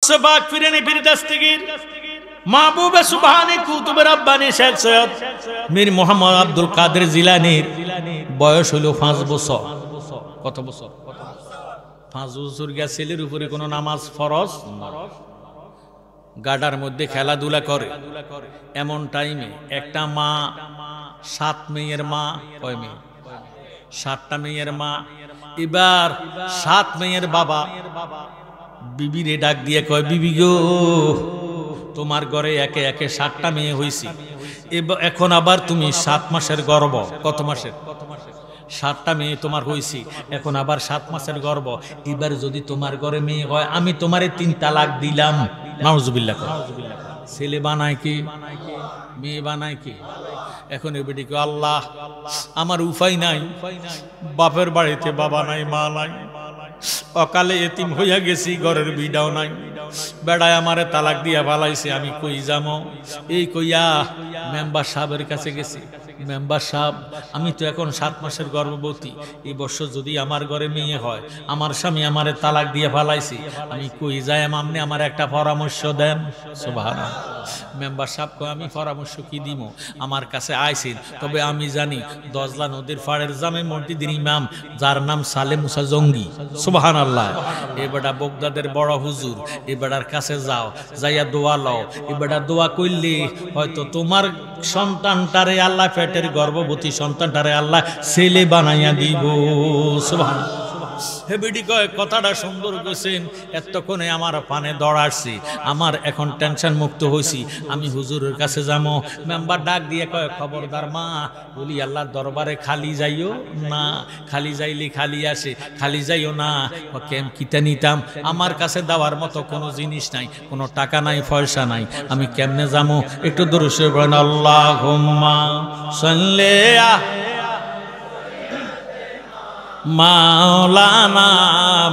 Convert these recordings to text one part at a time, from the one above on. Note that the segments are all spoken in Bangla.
সবাক ফিরেনি ফিরদাস্তিগির মাহবুবে সুবহানি কুতুবে রাব্বানি শেখ সৈয়দ মীর মোহাম্মদ আব্দুল কাদের জিলানীর বয়স হলো 5 বছর। কত বছর? 5 বছর গিয়া ছেলের উপরে কোনো নামাজ ফরজ না, গাডার মধ্যে খেলাধুলা করে। এমন টাইমে একটা মা, 7 মেয়ের মা, কয় মেয়ে? 7টা মেয়ের মা। এবার 7 মেয়ের বাবা বিবিরে ডাক দিয়ে কয়, বিবি গো, তোমার ঘরে একে একে 7টা মেয়ে হইছি, এখন আবার তুমি 7 মাসের গর্ভ। কত মাসের? 7টা মেয়ে তোমার হইছি, এখন আবার 7 মাসের গর্ভ। এবার যদি তোমার ঘরে মেয়ে হয়, আমি তোমারে 3 তালাক দিলাম। নাউজুবিল্লাহ। ছেলে বানায় কি, মেয়ে বানায় কি? এখন এবারে কি, আল্লাহ আমার উপায় নাই, বাপের বাড়িতে বাবা নাই, মা নাই, অকালে এতিম হইয়া গেছি, ঘরের বিডাও নাই, বেড়ায় আমারে তালাক দিয়া ফালাইছে, আমি কই যামো? এই কইয়া মেম্বার সাহেবের কাছে গেছি। মেম্বার সাহেব, আমি তো এখন 7 মাসের গর্ভবতী, এই বছর যদি আমার ঘরে মেয়ে হয়, আমার স্বামী আমারে তালাক দিয়ে ফালাইছি, আমি কই যাই? আপনি আমার একটা পরামর্শ দেন। সুবহানাল্লাহ। মেম্বার সাহেব কয়, আমি পরামর্শ কি দিব? আমার কাছে আইছেন, তবে আমি জানি দজলা নদীর পাড়ের জামে মসজিদের ইমাম, যার নাম সালে মুসা জঙ্গি। সুবহানাল্লাহ। এবারটা বগদাদের বড় হুজুর, এবারটার কাছে যাও, যাইয়া দোয়া লও। এবারটা দোয়া করলে হয়তো তোমার সন্তানটারে আল্লাহ, পেটের গর্ভবতী সন্তানটারে আল্লাহ ছেলে বানাইয়া দিব। সুবহানাল্লাহ। হে বিডি কয়, কথাটা সুন্দর কইছেন, এতক্ষণে আমার পানে দৌড়াচ্ছি, আমার এখন টেনশন মুক্ত হইছি, আমি হুজুরের কাছে যাবো। মেম্বার ডাক দিয়ে কয়, খবরদার মা, বলি আল্লাহর দরবারে খালি যাইও না, খালি যাইলে খালি আসে, খালি যাইও না। কেম কিতা নিতাম, আমার কাছে দেওয়ার মতো কোনো জিনিস নাই, কোনো টাকা নাই, পয়সা নাই, আমি কেমনে যাবো? একটু দরুদ শরীফ পড়েন, আল্লাহুম্মা সাল্লি মাওলানা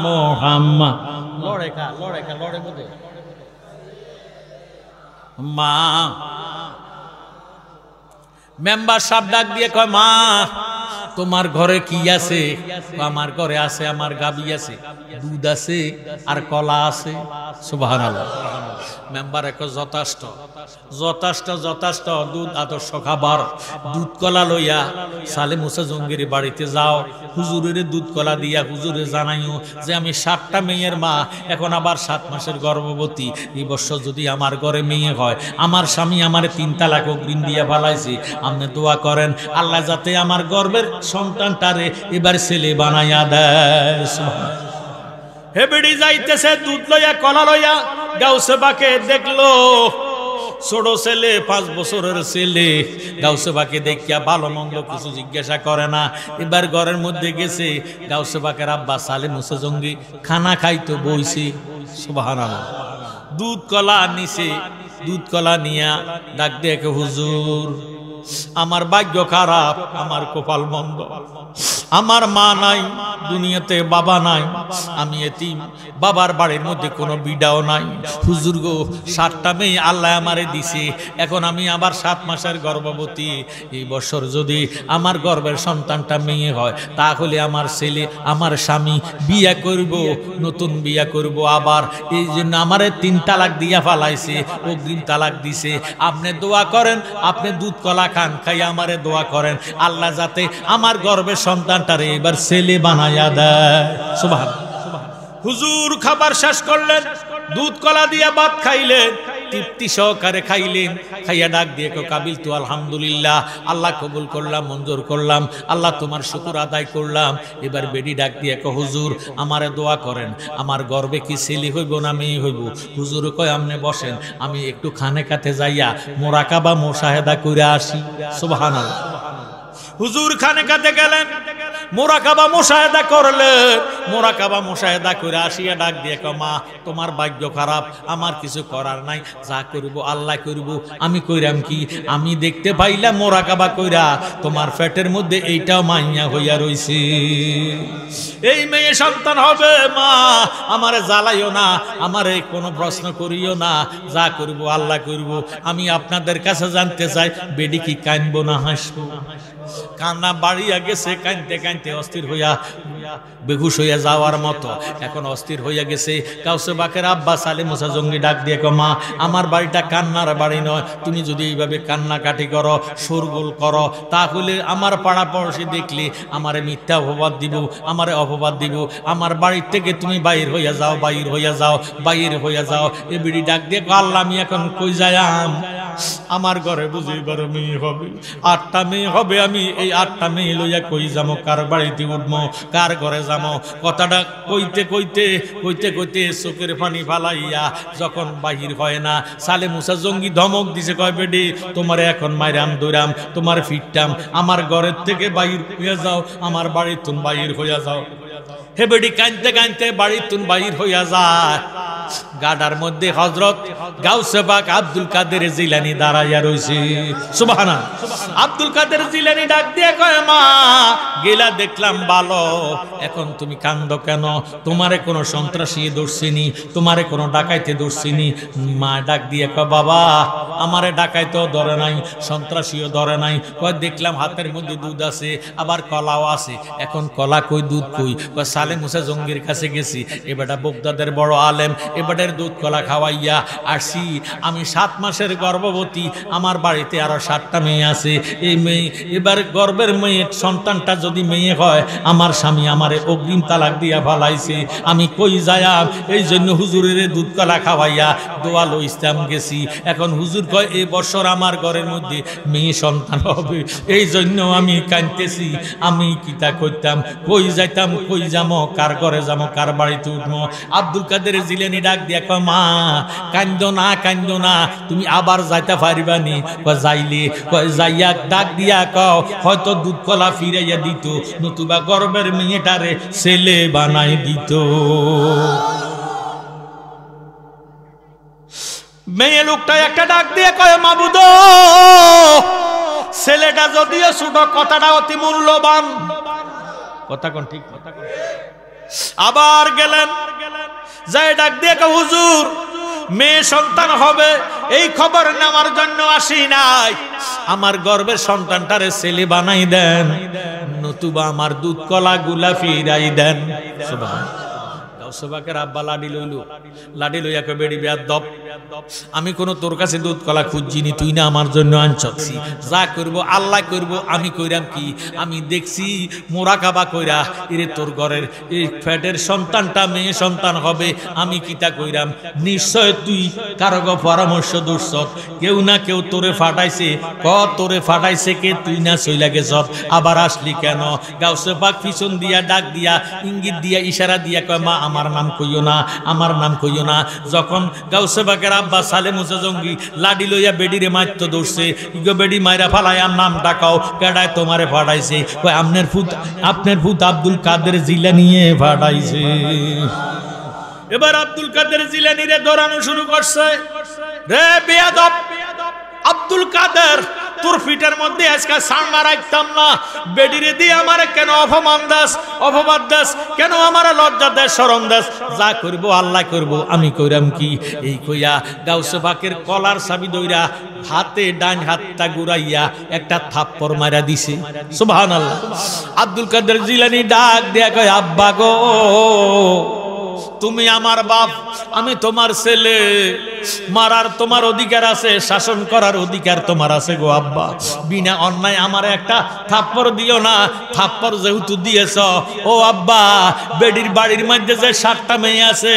মুহাম্মদ। লড়ে মধ্যে মা। মেম্বার সাহেব ডাক দিয়ে কয়, মা তোমার ঘরে কি আছে? আমার ঘরে আছে, আমার গাবি আছে, দুধ আছে আর কলা আছে। সুবহানাল্লাহ। মেম্বার কয়, যথেষ্ট যথেষ্ট যথেষ্ট, দুধ আদর্শ খাবার। দুধ কলা লইয়া সালে মুসা জঙ্গির বাড়িতে যাও, হুজুরের দুধ কলা দিয়া হুজুরে জানাইও যে আমি 7টা মেয়ের মা, এখন আবার 7 মাসের গর্ভবতী, এই বছর যদি আমার ঘরে মেয়ে হয়, আমার স্বামী আমারে 3 তালাক অগ্রিম দিয়া ফালাইছে, আপনি দোয়া করেন আল্লাহ যাতে আমার গর্ভের সন্তানটারে এবার ছেলে বানাইয়া দেয়। হে বেড়ি যাইতেছে দুধ লইয়া কলা লইয়া, গাউসে বাকে দেখলো ছোট ছেলে, 5 বছরের ছেলে। গাউসে বাকে দেখিয়া ভালো মন্দ কিছু জিজ্ঞাসা করে না। এবার ঘরের মধ্যে গেছে, গাউসে বাকের আব্বা সালে মুসা জঙ্গি খানা খাইতো বইছে। সুবহানাল্লাহ। দুধ কলা নিছে, দুধ কলা নিয়া ডাক দেখে, হুজুর আমার ভাগ্য খারাপ, আমার কপাল মন্দ, আমার মা নাই দুনিয়াতে, বাবা নাই, আমি এতিম, বাবার বাড়ির মধ্যে কোনো বিডাও নাই। হুজুর গো, 7টা মেয়ে আল্লাহ আমারে দিছে, এখন আমি আবার 7 মাসের গর্ভবতী, এই বছর যদি আমার গর্ভের সন্তানটা মেয়ে হয়, তাহলে আমার ছেলে, আমার স্বামী বিয়া করব, নতুন বিয়া করব আবার, এই জন্য আমারে 3 তালাক দিয়া ফালাইছে, অগ্রিম তালাক দিছে। আপনি দোয়া করেন, আপনি দুধ কলা খান, খাই আমারে দোয়া করেন আল্লাহ যাতে আমার গর্ভের সন্তানটারে এবার ছেলে বানাইয়া দেয়। সুবহানাল্লাহ। হুজুর খাবার শেষ করলেন, দুধ কলা দিয়া ভাত খাইলেন, তৃপ্তি সহকারে খাইলেন। খাইয়া ডাক দিয়ে কাবিল তু আলহামদুলিল্লাহ, আল্লাহ কবুল করলাম, মঞ্জুর করলাম, আল্লাহ তোমার শুকর আদায় করলাম। এবার বেডি ডাক দিয়ে হুজুর আমারে দোয়া করেন, আমার গর্বে কি ছেলে হইব না মেয়ে হইব? হুজুর কয়, আপনি বসেন, আমি একটু খানে কাতে যাইয়া মোরাকাবা মুশাহেদা করে আসি। সুবহানাল্লাহ। হুজুর খানে কাতে গেলেন, মোরাকাবা মুশাহেদা করলেন, মোরাকাবা মুশাহেদা করে আসিয়া ডাক দিয়ে মা তোমার ভাগ্য খারাপ, আমার কিছু করার নাই, যা করব আল্লাহ করব, আমি কইরাম কি? আমি দেখতে পাইলাম মোরাকাবা কইরা তোমার পেটের মধ্যে এইটাও মাইয়া হইয়া রইছে, এই মেয়ে সন্তান হবে। মা আমারে জ্বালাইও না, আমারে কোনো প্রশ্ন করিও না, যা করব আল্লাহ করব। আমি আপনাদের কাছে জানতে চাই, বেডি কি কাঁদবো না হাসবো? কান্না বাড়িয়া গেছে, কাঁদতে কাঁদতে কাঁদতে অস্থির হইয়া বেহুশ হইয়া যাওয়ার মতো এখন অস্থির হইয়া গেছে। গাউসে পাকের আব্বা সালে মুসা জঙ্গি ডাক দিয়ে কয়, মা আমার বাড়িটা কান্নার বাড়ি নয়, তুমি যদি এইভাবে কান্নাকাটি করো শোরগোল করো তাহলে আমার পাড়া পড়শি দেখলে আমারে মিথ্যা অপবাদ দিব, আমারে অপবাদ দিব, আমার বাড়ির থেকে তুমি বাইর হইয়া যাও, বাইর হইয়া যাও, বাইর হইয়া যাও। এ বিড়ি ডাক দিয়ে কয়, আল্লাহ আমি এখন কই যাইয়াম? আমার ঘরে বুঝি 12 মেয়ে হবে, 8টা মেয়ে হবে, আমি এই 8টা মেয়ে লইয়া কই যাবো, কার বাড়িতে উঠবো, কার ঘরে যাবো? কথাটা কইতে কইতে কইতে কইতে চোখের পানি ফালাইয়া যখন বাহির হয় না, সালে মুসা জঙ্গি ধমক দিছে, কয় বেডি তোমারে এখন মাইরাম দৌড়াম, তোমার ফিরতাম, আমার ঘরের থেকে বাহির হইয়া যাও, আমার বাড়ির তুন বাহির হইয়া যাও। হে বেডি কাঁদতে কাঁদতে বাড়ির তুন বাহির হইয়া যায়। গাডার মধ্যে হযরত গাউসে পাক আব্দুল কাদের জিলানী দাঁড়াইয়া রইছে। সুবহানাল্লাহ। আব্দুল কাদের জিলানী ডাক দিয়ে কয়, মা গেলা দেখলাম ভালো, এখন তুমি কান্দো কেন? তোমারে কোনো সন্ত্রাসী ধরছিনি, তোমারে কোনো ডাকাইতে ধরছিনি? মা ডাক দিয়ে কয়, বাবা আমারে ডাকাইতেও ধরে নাই, সন্ত্রাসীও ধরে নাই। কয় দেখলাম হাতের মধ্যে দুধ আছে, আবার কলাও আছে, এখন কলা কই দুধ কই? কয় সালে মুসা জঙ্গির কাছে গেছি, এবারটা বগদাদের বড় আলেম, এবারের দুধ কলা খাওয়াইয়া আসি। আমি 7 মাসের গর্ভবতী, আমার বাড়িতে আরো 7টা মেয়ে আছে। এই মেয়ে এবার গর্ভের মেয়ে সন্তানটা যদি মেয়ে হয়, আমার স্বামী আমারে অগ্রিম তালাক দিয়া ফালাইছে, আমি কই যাইয়াম? এই জন্য হুজুরের দুধ কলা খাওয়াইয়া দোয়ালো ইসলাম গেছি। এখন হুজুর কয় এই বছর আমার ঘরের মধ্যে মেয়ে সন্তান হবে, এই জন্য আমি কাঁদতেছি। আমি কিতা করতাম, কই যাইতাম, কই যামো, কার ঘরে যামো, কার বাড়িতে উঠবো? আব্দুল কাদের জিলানী ডাক দিয়া কয়, মা কান্দো না, কান্দো না, তুমি আবার যাইতে পারিবানি? কয় যাইলে, কয় যাইয়া ডাক দিয়া কও হয়তো দুধ কলা ফিরাইয়া দিত, নতুবা গর্বের মেয়েটারে ছেলে বানাই দিত। মেয়ে লোকটা একটা ডাক দিয়ে কয়, মাবুদ ছেলেটা যদিও ছোট, কথাটা অতি মূল্যবান। কথা কোন ঠিক? কথা কোন? আবার গেলেন, যাই ডাক দিয়ে কয়, হুজুর মেয়ে সন্তান হবে, এই খবর নেওয়ার জন্য আসি নাই, আমার গর্ভের সন্তানটারে ছেলে বানাই দেন, নতুবা আমার দুধ কলা গুলা ফিরাই দেন। সুবহানাল্লাহ। গাউসবাকের আব্বা লাডি লইল, লাডি লইয়া কয়, বেড়ি বেয়াদব, আমি কোন তোর কাছে দুধ কলা খুঁজিনি, তুই না আমার জন্য আনছছি, যা করব আল্লাহ করব, আমি কইরাম কি? আমি দেখছি মোরাকাবা কইরা এরে তোর ঘরের এই ফ্যাটের সন্তানটা মেয়ে সন্তান হবে, আমি কিতা কইরাম? নিশ্চয় তুই কারো পরামর্শ দুঃসৎ, কেউ না কেউ তোরে ফাটাইছে। ক তোরে ফাটাইছে কে? তুই না চইলা গেছ, আবার আসলি কেন? গাউসে পাক পিছন দিয়া ডাক দিয়া ইঙ্গিত দিয়া ইশারা দিয়া কয়, মা আমার নাম কইও না, আমার নাম কইও না। যখন গাউসে পাকের আব্বা সালে মুসা জঙ্গি লাডি লইয়া বেডিরে মারতে দৌড়ছে, ইগো বেডি মাইরা ফালাই, আর নাম ডাকাও, কেডায় তোমারে ফাটাইছে? কয় আপনার ফুত আব্দুল কাদের জিলানীয়ে ফাটাইছে। এবার আব্দুল কাদের জিলানীরে দৌড়ানো শুরু করছে। রে বেয়াদব আব্দুল কাদের, তোর ফিটের মধ্যে আজকে সামনা রাখতাম না, বেডিরে দিয়ে আমারে কেন অপমান দাস, অপবাদ দাস, কেন আমারে লজ্জা দাস, শরম দাস? যা করব আল্লাহ করব, আমি কইরাম কি? এই কইয়া গাউসে পাকের কলার চাবি দইরা হাতে ডান হাতটা ঘুরাইয়া একটা থাপ্পড় মারা দিছে। সুবহানাল্লাহ। আব্দুল কাদের জিলানী ডাক দেয়া কয়, আব্বা গো তুমি আমার বাপ, আমি তোমার ছেলে, মারার তোমার অধিকার আছে, শাসন করার অধিকার তোমার আছে গো আব্বা, বিনা অন্যায় আমার একটা থাপ্পড় দিও না। থাপ্পড় যেহেতু দিয়েছ, ও আব্বা বেডির বাড়ির মধ্যে যে 7টা মেয়ে আছে,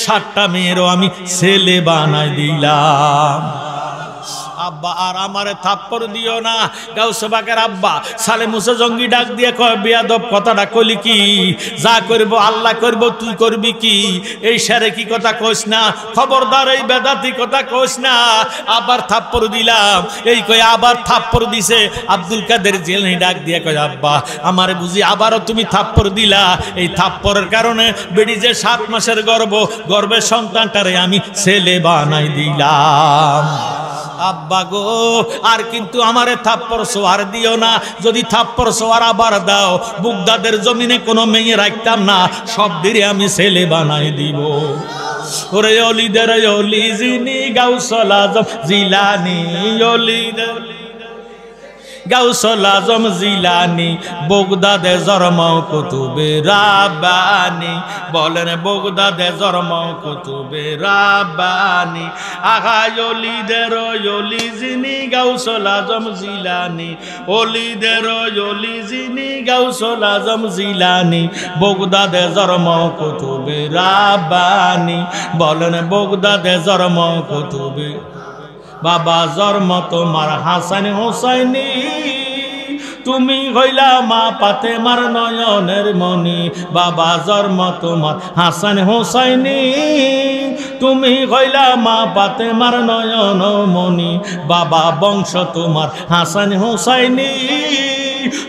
7টা মেয়েরও আমি ছেলে বানাই দিলাম। আব্বা আর আমারে থাপ্পড় দিও না। গাউসে পাকের আব্বা সালে মুসা জঙ্গি ডাক দিয়ে কয়, বেয়াদব কথাটা কইলি কি? যা করব আল্লাহ করব, তুই করবি কি? এই সারে কি কথা কইস না, খবরদার এই বেদাতি কথা কইস না। আবার থাপ্পড় দিলাম, এই কই আবার থাপ্পড় দিছে। আব্দুল কাদের জিলানী ডাক দিয়ে কয়, আব্বা আমারে বুঝি আবারও তুমি থাপ্পড় দিলা? এই থাপ্পড়ের কারণে বেডি যে 7 মাসের গর্ভের সন্তানটারে আমি ছেলে বানাই দিলাম। আব্বা গো আর কিন্তু আমারে থাপ্পড় সোয়ার দিও না, যদি থাপ্পড় সোয়ার আবার দাও, বুগদাদের জমিনে কোনো মেয়ে রাখতাম না, সব দিরে আমি ছেলে বানাই দিব। ওরে অলিদের অলি যিনি গাউসুল আজম জিলানী, অলিদের গাউসুল আজম জিলানি বগদাদে জন্ম কুতুবে রাব্বানি বলেন বগদাদে জন্ম কুতুবে রাব্বানি আগায় ওলিদের ওলি যিনি গাউসুল আজম জিলানি ওলিদের ওলি যিনি গাউসুল আজম জিলানি বগদাদে জন্ম কুতুবে রাব্বানি বলেন বগদাদে জন্ম কুতুবে বাবা জন্ম তোমার হাসান হোসাইনি তুমি হইলা মা ফাতেমার নয়নের মনি বাবা জন্ম তোমার হাসান হোসাইনি তুমি হইলা মা ফাতেমার নয়ন মনি বাবা বংশ তোমার হাসান হোসাইনি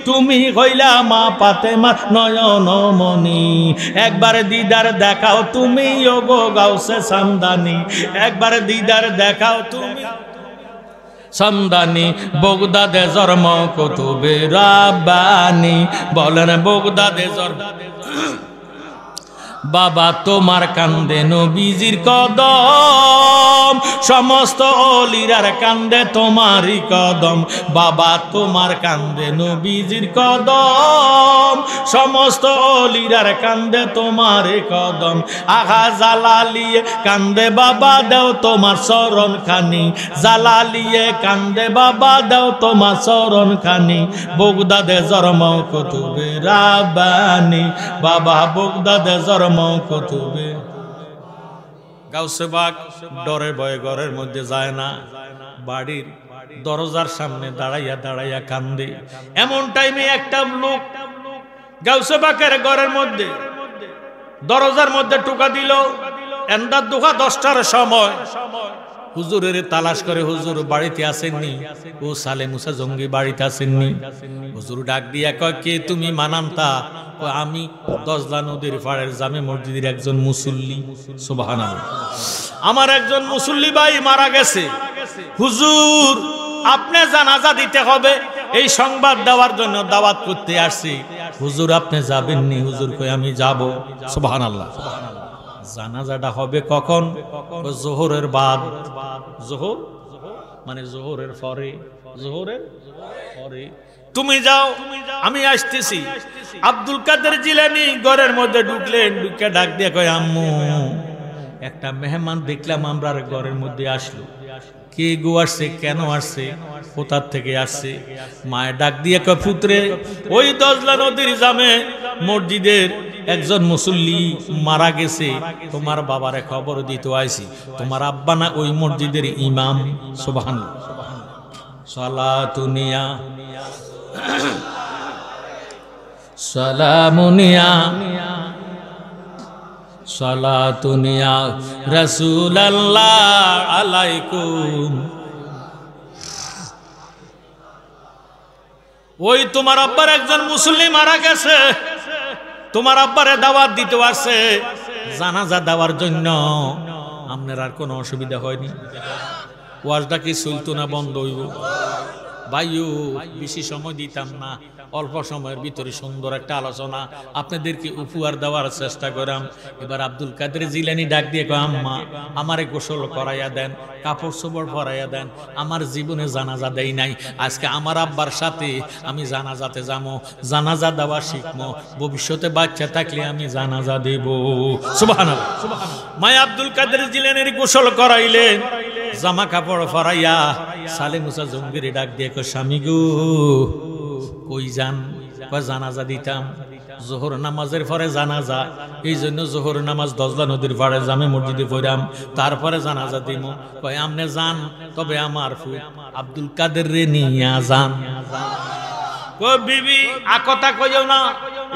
তুমি হইলা মা ফাতেমার নয়ন মনি একবার দিদার দেখাও তুমি ওগো গাউসে সামদানি একবার দিদার দেখাও তুমি সামদানি বগদাদে জন্ম কুতুবে রাব্বানি বলেন বগদাদে জন্ম বাবা তোমার কান্দে নবীজির কদম সমস্ত ওলিরার কান্দে তোমারই কদম বাবা তোমার কান্দে নবীজির কদম সমস্ত ওলিরার কান্দে তোমারই কদম আহা জালালিয়ে কান্দে বাবা দাও তোমার চরণ খানি জালালিয়ে কান্দে বাবা দাও তোমার চরণ খানি বগদাদে জন্ম কুতুবে রাব্বানি বাবা বগদাদে জন্ম কুতুবে গাউসে পাক ডরে ভয়ে ঘরের মধ্যে যায় না বাড়ির দরজার সামনে দাঁড়াইয়া দাঁড়াইয়া কান্দে এমন টাইমে একটা লোক গাউসে পাকের ঘরের মধ্যে দরজার মধ্যে টোকা দিল এন্দার দুহা 10টার সময় হুজুরের তালাশ করে হুজুর বাড়িতে আসেননি ও সালে মুসা জঙ্গি বাড়িতে আসেননি হুজুর ডাক দিয়া কয় কে তুমি মানান্তা আমি দজলা নদীর পাড়ের জামে মসজিদের একজন মুসল্লি সুবহানাল্লাহ আমার একজন মুসল্লি ভাই মারা গেছে হুজুর আপনি জানাজা দিতে হবে এই সংবাদ দেওয়ার জন্য দাওয়াত করতে আসছি হুজুর আপনি যাবেননি হুজুর কই আমি যাব সুবহানাল্লাহ জানাজাটা হবে কখন জোহরের বাদ জোহর মানে জোহরের পরে জোহরের পরে তুমি যাও আমি আসতেছি আব্দুল কাদের জিলানী ঘরের মধ্যে ঢুকলেন ঢুকে ডাক দিয়ে কয় আম্মু একটা মেহমান দেখলাম আমরা ঘরের মধ্যে আসলো কে গো আসছে কেন আসছে কোথা থেকে আসছে মায়ের ডাক দিয়ে কয় পুত্রে ওই দজলা নদীর জামে মসজিদের একজন মুসল্লি মারা গেছে তোমার বাবারে খবর দিতে আইছি তোমার আব্বা না ওই মসজিদের ইমাম সুবহানাল্লাহ সালাতুনিয়া সালামুনিয়া সালাতুনিয়া রাসূলুল্লাহ আলাইকুম ওই তোমার আব্বার একজন মুসল্লি মারা গেছে তোমার আব্বারে দাওয়াত দিতে আসছে জানাজা দেওয়ার জন্য আপনার আর কোনো অসুবিধা হয়নি ওয়াজটা কি চলতো না বন্ধ হইব ভাইও বেশি সময় দিতাম না অল্প সময়ের ভিতরে সুন্দর একটা আলোচনা আপনাদেরকে উপহার দেওয়ার চেষ্টা করাম এবার আব্দুল কাদের জিলানী ডাক দিয়ে কয় আম্মা আমারে গোসল করাইয়া দেন কাপড় চোপড় পরাইয়া দেন আমার জীবনে জানাজা দেই নাই আজকে আমার আব্বার সাথে আমি জানাজাতে যাবো জানাজা দেওয়া শিখবো ভবিষ্যতে বাচ্চা থাকলে আমি জানাজা দেব সুবহানাল্লাহ মায় আব্দুল কাদের জিলানীর গোসল করাইলেন জামা কাপড় পরাইয়া সালে মুসা জঙ্গিরে ডাক দিয়ে কয় স্বামী গো কই যান কয় জানাজা দিতাম জোহর নামাজের পরে জানাজা এই জন্য জোহর নামাজ দজলা নদীর পাড়ে জামে মসজিদে পড়াম তারপরে জানাজা দিম কয় আমনে যান তবে আমার ফুট আব্দুল কাদের রে নিয়া যান কই বিবি আকতা কইও না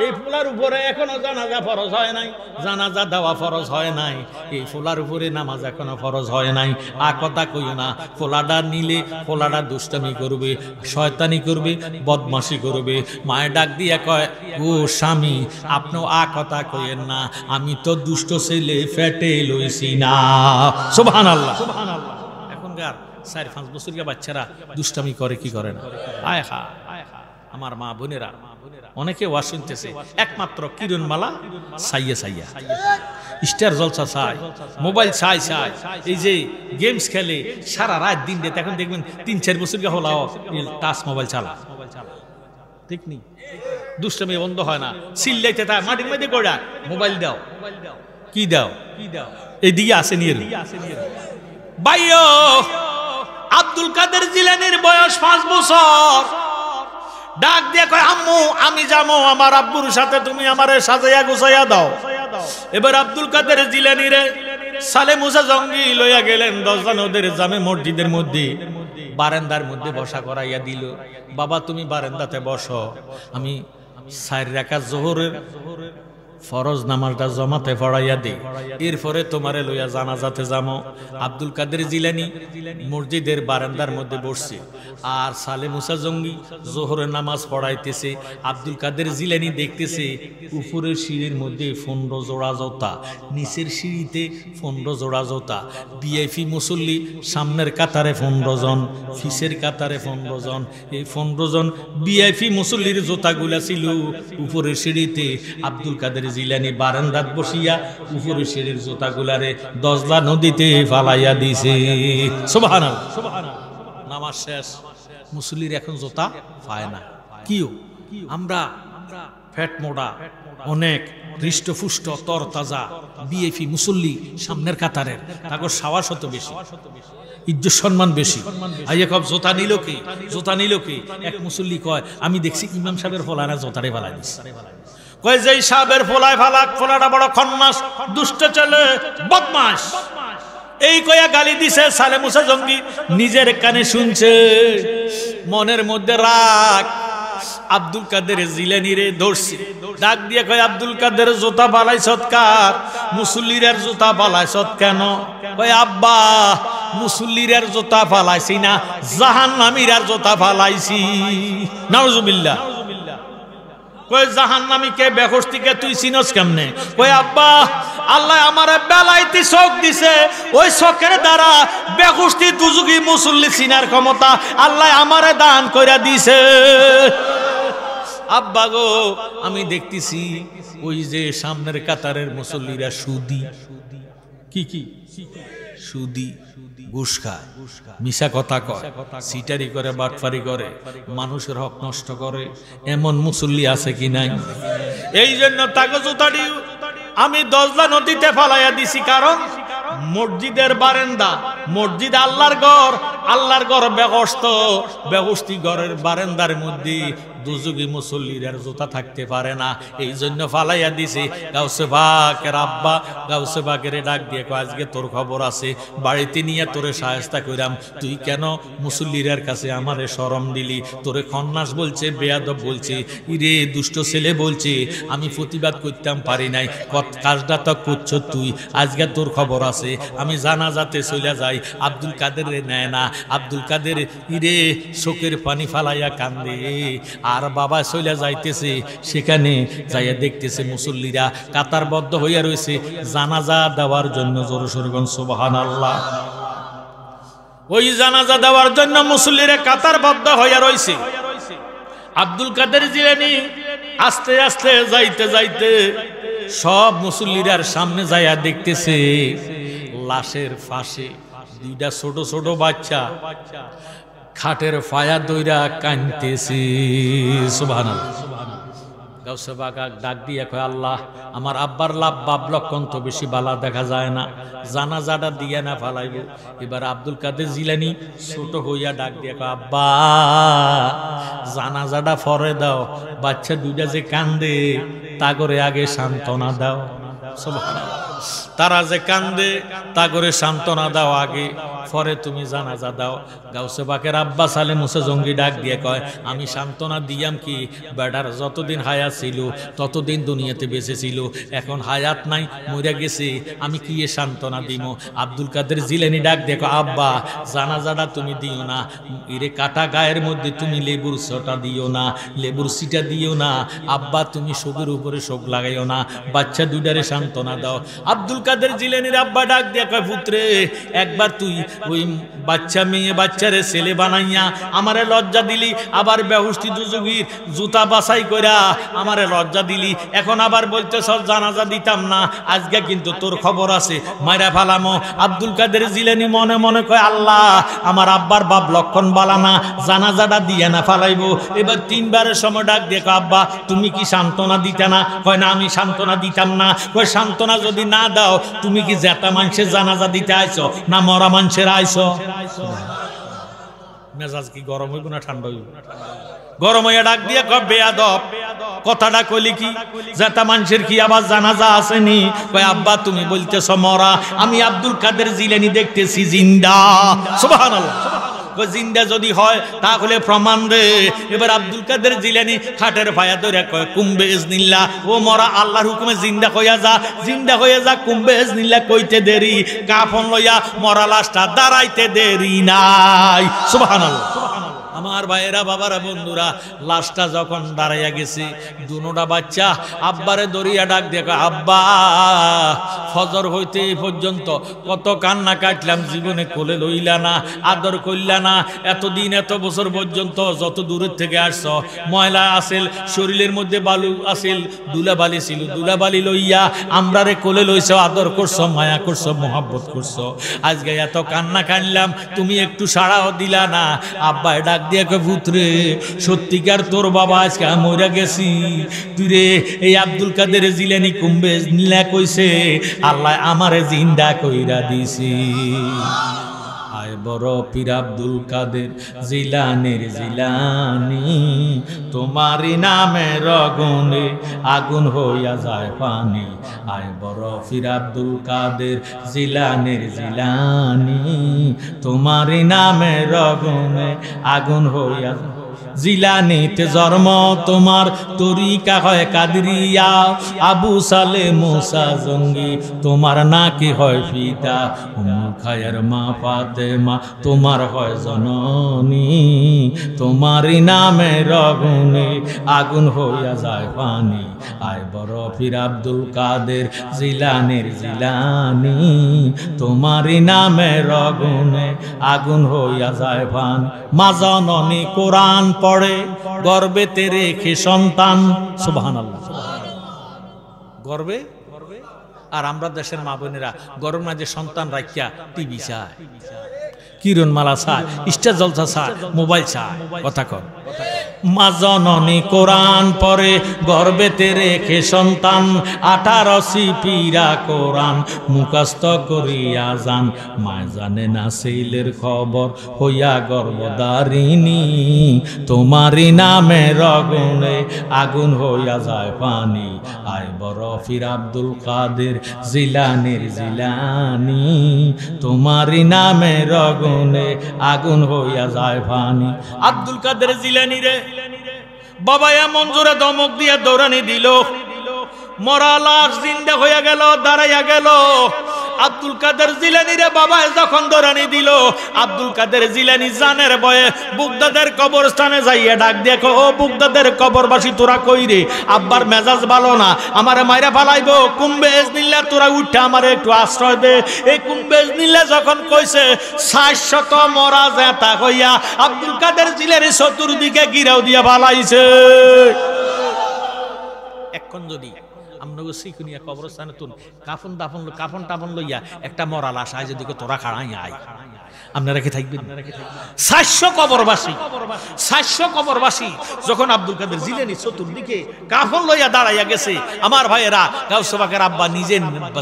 এই ফুলার উপরে এখনো জানাজা ফরজ হয় নাই জানাজা দেওয়া ফরজ হয় নাই এই ফুলার উপরে নামাজ এখনো ফরজ হয় নাই আকতা কইও না ফুলাটা নিলে ফুলাটা দুষ্টামি করবে শয়তানি করবে বদমাশি করবে মায়ের ডাক দিয়ে কয় ও স্বামী আপনিও আকতা কইেন না আমি তো দুষ্ট ছেলে ফেটে লইছি না সুবহানাল্লাহ সুবহানাল্লাহ এখনকার 4-5 বছরের বাচ্চারা দুষ্টামি করে কি করে না আয় হা আমার মা বোনেরা অনেকে ওয়াজ শুনতেছে, একমাত্র কিরণমালা সাইয়া সাইয়া, স্টার জলসা চাই, মোবাইল চাই, এই যে গেমস খেলে সারা রাত দিন রাত। এখন দেখবেন 3-4 বছর হলাও টাচ মোবাইল চালা, ঠিক নি? দুষ্টমি বন্ধ হয় না, চিল্লাইতে থাকে মাটির মধ্যে গোড়া, মোবাইল দাও, কি দাও, এইদিকে আসে নিয়ে ভাইও। আব্দুল কাদের জিলানীর বয়স 5 বছর। ডাক দিয়ে কয়, আম্মু আমি যাবো আমার আব্বুর সাথে, তুমি আমারে সাজাইয়া গুছাইয়া দাও। এবার আব্দুল কাদের জিলানী রে সালে মুসা জঙ্গি লইয়া গেলেন 10 নদের জামে মসজিদের মধ্যে, বারান্দার মধ্যে বসা করাইয়া দিল। বাবা তুমি বারান্দাতে বসো, আমি 4 রাকাত যোহরের ফরজ নামাজটা জমাতে পড়াইয়া দিই, এরপরে তোমারে লইয়া জানাজাতে যাবো। আব্দুল কাদের জিলানী মসজিদের বারান্দার মধ্যে বসছে, আর সালে মুসা জঙ্গি জোহরের নামাজ পড়াইতেছে। আব্দুল কাদের জিলানী দেখতেছে উপরের সিঁড়ির মধ্যে 15 জোড়া জোতা, নিচের সিঁড়িতে 15 জোড়া জোতা। ভিআইপি মুসল্লি সামনের কাতারে 15 জন, ফিসের কাতারে 15 জন। এই 15 জন ভিআইপি মুসল্লির জোতাগুলা ছিল উপরের সিঁড়িতে। আব্দুল কাদের জিলানী বারান্দাত বসিয়া উপরের সিঁড়ির জোতাগুলারে দজলা নদীতে ফালাইয়া দিছে। সুবহানাল্লাহ, নামাজ শেষ, মুসল্লির এখন জোতা পায় না। কিও আমরা ফ্যাট মোড়া, অনেক হৃষ্টপুষ্ট তরতাজা বিএফি মুসল্লি সামনের কাতারের, তারপর সাওয়াস হতো বেশি, ইজ্জত সম্মান বেশি। আইয়া কব জোতা নিল কে, জোতা নিল কে? এক মুসল্লি কয়, আমি দেখছি ইমাম সাহেবের ফলানা জোতারে ফালাই দিস। কয় যেই সাহেবের ফোলায় ফালাক, ফোলাটা বড় খন্নাস, দুষ্ট ছেলে, বদমাশ, এই কয়া গালি দিছে। সালে মুসা জঙ্গি নিজের কানে শুনছে, মনের মধ্যে রাগ। আব্দুল কাদের জিলানী রে ধরছে, ডাক দিয়ে কয়, আব্দুল কাদের জোতা ফালাইছত কার? মুসল্লির জোতা ফালাইছত কেন? কয়, আব্বা মুসল্লির জোতা ফালাইছি না, জাহান্নামীর জোতা ফালাইছি। নাউজুবিল্লাহ। কয়, জাহান্নামী কে, বেহস্তি কে, তুই চিনস কেমনে? কয়, আব্বা আল্লাহ আমারে বেলাইতি চোখ দিছে, ওই চোখের দ্বারা বেহস্তি দুজুগি মুসল্লি চিনার ক্ষমতা আল্লাহ আমারে দান কইরা দিছে। আব্বা গো আমি দেখতেছি ওই যে সামনের কাতারের মুসল্লিরা সুদি, কি কি সুদি, ঘুষ খায়, মিশা কথা কয়, সিটারি করে, বাটফারি করে, মানুষের হক নষ্ট করে, এমন মুসল্লি আছে কি নাই? এই জন্য তাকে জুতাটি আমি দজলা নদীতে ফালাইয়া দিছি। কারণ মসজিদের বারান্দা, মসজিদ আল্লাহর ঘর, আল্লাহর ঘর বেগস্ত, বেগস্তি ঘরের বারান্দার মধ্যে দুজুগি মুসল্লির জুতা থাকতে পারে না, এই জন্য ফালাইয়া দিছে। গাউসে পাকের আব্বা গাউসে পাকের ডাক দিয়ে কয়, আজকে তোর খবর আছে, বাড়িতে নিয়ে তোরে শায়েস্তা কইরাম, তুই কেন মুসল্লির কাছে আমারে শরম দিলি? তোরে খন্নাস বলছে, বেয়াদব বলছে, ইরে দুষ্ট ছেলে বলছে, আমি প্রতিবাদ করতাম পারি নাই, কাজটা তো করছ তুই, আজকে তোর খবর আছে। আমি জানাজাতে চলে যাই, আব্দুল কাদের নেয় না, আব্দুল কাদের ইরে চোখের পানি ফালাইয়া কান্দে। আর বাবা চলে যাইতেছে, সেখানে যাইয়া দেখতেছে মুসল্লিরা কাতারবদ্ধ হইয়া রয়েছে জানাজা দেওয়ার জন্য। জোরে সোরে বলেন সুবহানাল্লাহ। ওই জানাজা দেওয়ার জন্য মুসল্লিরা কাতারবদ্ধ হইয়া রয়েছে। আব্দুল কাদের জিলানী আস্তে আস্তে যাইতে যাইতে সব মুসল্লিরার সামনে যাইয়া দেখতেছে লাশের পাশে 2টা ছোট ছোট বাচ্চা খাটের ফায়া দইরা কাঁদতেছে। সুবহানাল্লাহ। গাউসে পাক ডাক দিয়ে কয়, আল্লাহ আমার আব্বার লাভ বাপ লক্ষণ তো বেশি বালা দেখা যায় না, জানাজাটা দিয়ে না ফালাইব। এবার আব্দুল কাদের জিলানী ছোট হইয়া ডাক দিয়ে কয়, আব্বা জানাজাটা ফরে দাও, বাচ্চা 2টা যে কান্দে তা করে আগে সান্ত্বনা দাও। সুবহানাল্লাহ। তারা যে কান্দে তা করে সান্ত্বনা দাও আগে, পরে তুমি জানাজা দাও। গাউসে পাকের আব্বা সালে মুসা জঙ্গি ডাক দিয়ে কয়, আমি সান্ত্বনা দিয়াম কি? বেটার যতদিন হায়াত ছিল ততদিন দুনিয়াতে বেঁচে ছিল, এখন হায়াত নাই, মরে গেছে, আমি কি এ সান্ত্বনা দিব? আব্দুল কাদের জিলানী ডাক দেখো, আব্বা জানাজাটা তুমি দিও না, ইরে কাটা গায়ের মধ্যে তুমি লেবুর ছটা দিও না, লেবুর সিটা দিও না, আব্বা তুমি শোকের উপরে শোক লাগাইও না, বাচ্চা 2টারে সান্ত্বনা দাও। আব্দুল কাদের জিলানীর আব্বা ডাক দিয়া কয় পুত্রে একবার তুই ওই বাচ্চা মেয়ে বাচ্চারে ছেলে বানাইয়া আমারে লজ্জা দিলি, আবার বেহুশতি দুজুগির জুতা বাছাই কইরা আমারে লজ্জা দিলি, এখন আবার বলতেছ জানাজা দিতাম না, আজকে কিন্তু তোর খবর আছে মাইরা ফালামো। আব্দুল কাদের জিলানী মনে মনে কয় আল্লাহ আমার আব্বার বাপ লক্ষণ বালানা, জানাজাটা দিয়ে না ফালাইবো। এবার তিনবারের সময় ডাক দিয়ে কয় আব্বা তুমি কি সান্ত্বনা দিতে না? কয় না আমি সান্ত্বনা দিতাম না। কয় সান্ত্বনা যদি না দাও তুমি কি জেতা মানুষের জানাজা দিতে আইছো না মরা মানুষের আইছো? মেজাজ কি গরম হইব না ঠান্ডা হইব? গরম হইয়া ডাক দিয়ে কয় বেয়াদব কথাটা কইলি কি? জেতা মানুষের কি আবার জানাজা আসেনি? কয় আব্বা তুমি বলতেছ মরা, আমি আব্দুল কাদের জিলানী দেখতেছি জিন্দা। সুবহানাল্লাহ। জিন্দা যদি হয় তাহলে প্রমাণ রে। এবার আব্দুল কাদের জিলানী খাটের পায়া ধরে কয় কুম্বে ইজনিল্লাহ, ও মরা আল্লাহর হুকুমে জিন্দা হইয়া যা, জিন্দা হইয়া যা, কুম্বে ইজনিল্লাহ কইতে দেরি, কাফন লইয়া মরা লাশটা দাঁড়াইতে দেরি নাই। সুবহানাল্লাহ। আমার ভাইয়েরা বাবারা বন্ধুরা, লাশটা যখন দাঁড়াইয়া গেছে দুনোটা বাচ্চা আব্বারে দরিয়া ডাক দেখো আব্বা ফজর হইতে এই পর্যন্ত কত কান্না কাটলাম, জীবনে কোলে লইলা না, আদর করলা না, এতদিন এত বছর পর্যন্ত যত দূরের থেকে আসছ, ময়লা আসিল শরীরের মধ্যে বালু আসিল, দুলাবালি ছিল, দুলাবালি লইয়া আমরারে কোলে লইছ, আদর করছো, মায়া করছো, মোহাব্বত করছো, আজকে এত কান্না কাটলাম তুমি একটু সাড়াও দিলা না। আব্বা ডাক দিয়ে পুত্রে সত্যিকার তোর বাবা আজকে মরে গেছি, তুই রে এই আব্দুল কাদের জিলানী কুম্বে নীলা কইছে আল্লাহ আমারে জিন্দা কইরা দিছি। আয় বড় পীর আব্দুল কাদের জিলানীর জিলানী, তোমারই নামের আগুনে আগুন হইয়া যায় পানি। আয় বড় পীর আব্দুল কাদের জিলানীর জিলানী, তোমারই নামের আগুনে আগুন হইয়া যায়। জিলানীতে জন্ম তোমার, তরিকা হয় কাদরিয়া, আবু সালে মুসা জঙ্গি তোমার নাকি হয় পিতা, উম্মুল খায়ের মা ফাতেমা তোমার হয় জননী, তোমারই নামের আগুনে আগুন হইয়া যায় পানি। আয় বড় পীর আব্দুল কাদের জিলানীর জিলানী, তোমারই নামের আগুনে আগুন হইয়া যায় পানি। মা জননী কোরআন পড়ে গর্বেতে রেখে সন্তান। সুবহানাল্লাহ। গর্বে, আর আমরা দেশের মা বোনেরা গরম না যে সন্তান রাখিয়া টিভি চায়, কিরণমালা চায়, স্টার জলসা চায়, মোবাইল চায়। কথা কর। মা জননী কোরআন পড়ে গর্বেতে রেখে সন্তান, 18 সিপিরা কোরআন মুখস্থ করিয়া যান, মায় জানে না ছেলের খবর হইয়া গর্ভধারিণী, তোমারই নামের আগুনে আগুন হইয়া যায় পানি। আয় বড় পীর আব্দুল কাদের জিলানীর জিলানী, তোমারই নামের আগুনে আগুন হইয়া যায় পানি। আব্দুল কাদের জিলানী রে বাবা এমন জোরে ধমক দিয়ে দৌড়ানি দিল, মরা লাশ জিন্দা হইয়া গেল, দাঁড়াইয়া গেল। আব্দুল কাদের জিলানী রে বাবা যখন দৌড়ানি দিল, আব্দুল কাদের জিলানী জানের ভয়ে বুগদাদের কবরস্থানে যাইয়া ডাক দেখো, ও বুগদাদের কবরবাসী তোরা কই রে? আব্বার মেজাজ ভালো না, আমারে মাইরা ফালাইবো, কুম্বে ইজনিল্লাহ তোরা উঠে আমারে একটু আশ্রয় দে। এই কুম্বে ইজনিল্লাহ যখন কইছে 700 মরা জেতা হইয়া আব্দুল কাদের জিলানী চতুর্দিকে গিরাও দিয়া ফালাইছে। এখন যদি আমনগো সিকুনিয়া কবরস্থানে তুন কাফন দাফন কাফন টাফন লইয়া একটা মরা লাশ আয় যদি তোরা খাড়াই আয়, আপনারা কি থাকবেন? 700 কবরবাসী যখন আব্দুল কাদের জিলানী চতুর্দিকে কাফন লইয়া দাঁড়াইয়া গেছে, আমার ভাইয়েরা গাউস পাকের আব্বা নিজে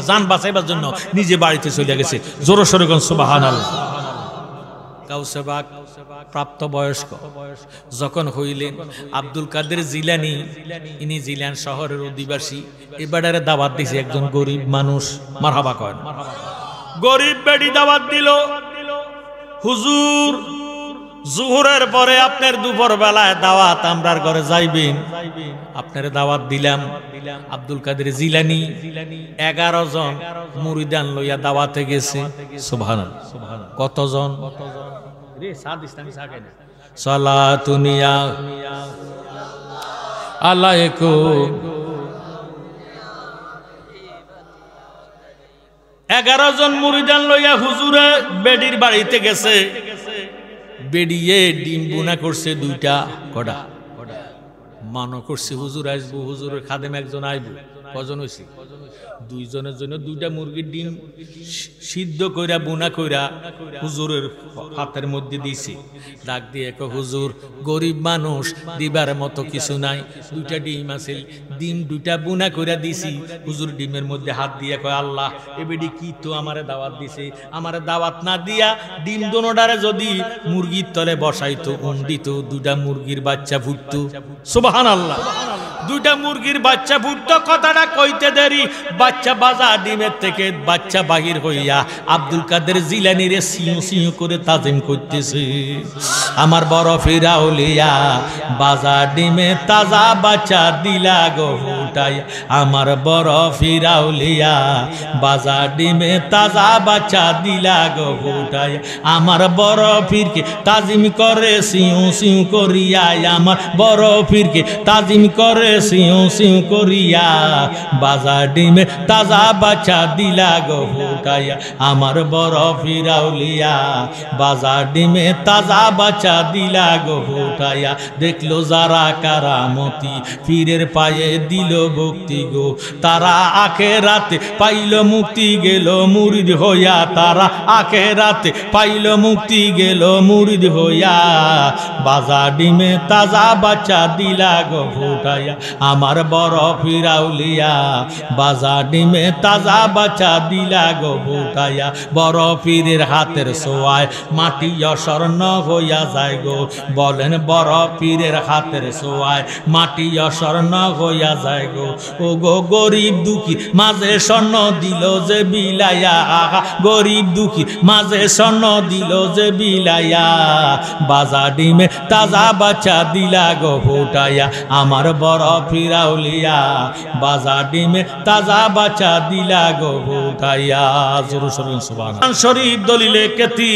জান বাঁচাইবার জন্য নিজে বাড়িতে চলে গেছে। জোরে সোরে কোন সুবহানাল্লাহ। গাউসে পাক প্রাপ্ত বয়স্ক যখন হইলেন, আব্দুল কাদের জিলানী ইনি জিলান শহরের অধিবাসী, এবারে দাওয়াত দিছে একজন গরিব মানুষ। মারহাবা কয় না? গরিব বেডি দাওয়াত দিল, হুজুর জোহরের পরে আপনার দুপুর বেলায় দাওয়াত আমরার ঘরে যাইবেন, আপনার দাওয়াত দিলাম। আব্দুল কাদের জিলানী 11 জন মুরিদান লইয়া দাওয়াতে গেছে। সুবহানাল্লাহ। কতজন? সালাতুনিয়া আলাইকুম 11 জন মুরিদান লইয়া হুজুরে বেডির বাড়িতে গেছে। বেডিয়ে ডিম বুনা করছে 2টা। কটা মানো করছে হুজুর আসবো, হুজুরের খাদেম একজন আইব। কজন হইছে? 2 জনের জন্য 2টা মুরগির ডিম সিদ্ধ কইরা বুনা কইরা হুজুরের হাতের মধ্যে দিছে। ডাক দিয়ে কয়, হুজুর গরিব মানুষ, দিবার মতো কিছু নাই, 2টা ডিম আছে, ডিম 2টা বুনা কইরা দিছি। হুজুর ডিমের মধ্যে হাত দিয়ে কয়, আল্লাহ এবেডি কি তো আমারে দাওয়াত দিছে, আমারে দাওয়াত না দিয়া ডিম দোনোটারে যদি মুরগির তলে বসাইতো, দিত, 2টা মুরগির বাচ্চা ফুটতো। সুবহানাল্লাহ। 2টা মুরগির বাচ্চা ফুটতো। কথাটা কইতে দেরি, বাচ্চা বাজা ডিমের থেকে বাচ্চা বাহির হইয়া আব্দুল কাদের জিলানীর সিউ সিউ করে তাজিম করতেছে। আমার বড় ফিরাউলিয়া বাজা ডিমে তাজা বাচ্চা দিলা গো ফুটাই, আমার বড় ফিরাউলিয়া বাজা ডিমে তাজা বাচ্চা দিলা গো ফুটাই, আমার বড় ফিরকে তাজিম করে সিউ সিউ করিয়া, আমার বড় ফিরকে তাজিম করে সিউ সিউ করিয়া, বাজা ডিমে তাজা বাচ্চা দিলা গো ফুটাইয়া, আমার বড় ফিরাউলিয়া বাজা ডিমে তাজা বাচ্চা দিলা গো ফুটাইয়া। দেখলো যারা কারামতি পীরের পায়ে দিল ভক্তি গো, তারা আখেরাতে পাইল মুক্তি, গেল মুরিদ হইয়া, তারা আখেরাতে পাইল মুক্তি, গেল মুরিদ হইয়া, বাজা ডিমে তাজা বাচ্চা দিলা গো ফুটাইয়া, আমার বড় ফিরাউলিয়া বাজা ডিমে তাজা বাচ্চা দিলা গো ফুটাইয়া। বড় পীরের হাতের ছোঁয়ায় মাটি স্বর্ণ হইয়া যায় গো, বলেন বড় পীরের হাতের ছোঁয়ায় মাটি স্বর্ণ হইয়া যায় গো। ও গো গরিব দুঃখী মাঝে স্বর্ণ দিল যে বিলাইয়া, আহা গরিব দুঃখী মাঝে স্বর্ণ দিল যে বিলাইয়া, বাজা ডিমে তাজা বাচ্চা দিলা গো ফুটাইয়া, আমার বড় ফিরাউলিয়া বাজা ডিমে তাজা বাচ্চা দিলা গো ফুটাইয়া। সুবহানাল্লাহ। শরীফ দলিলে কেতি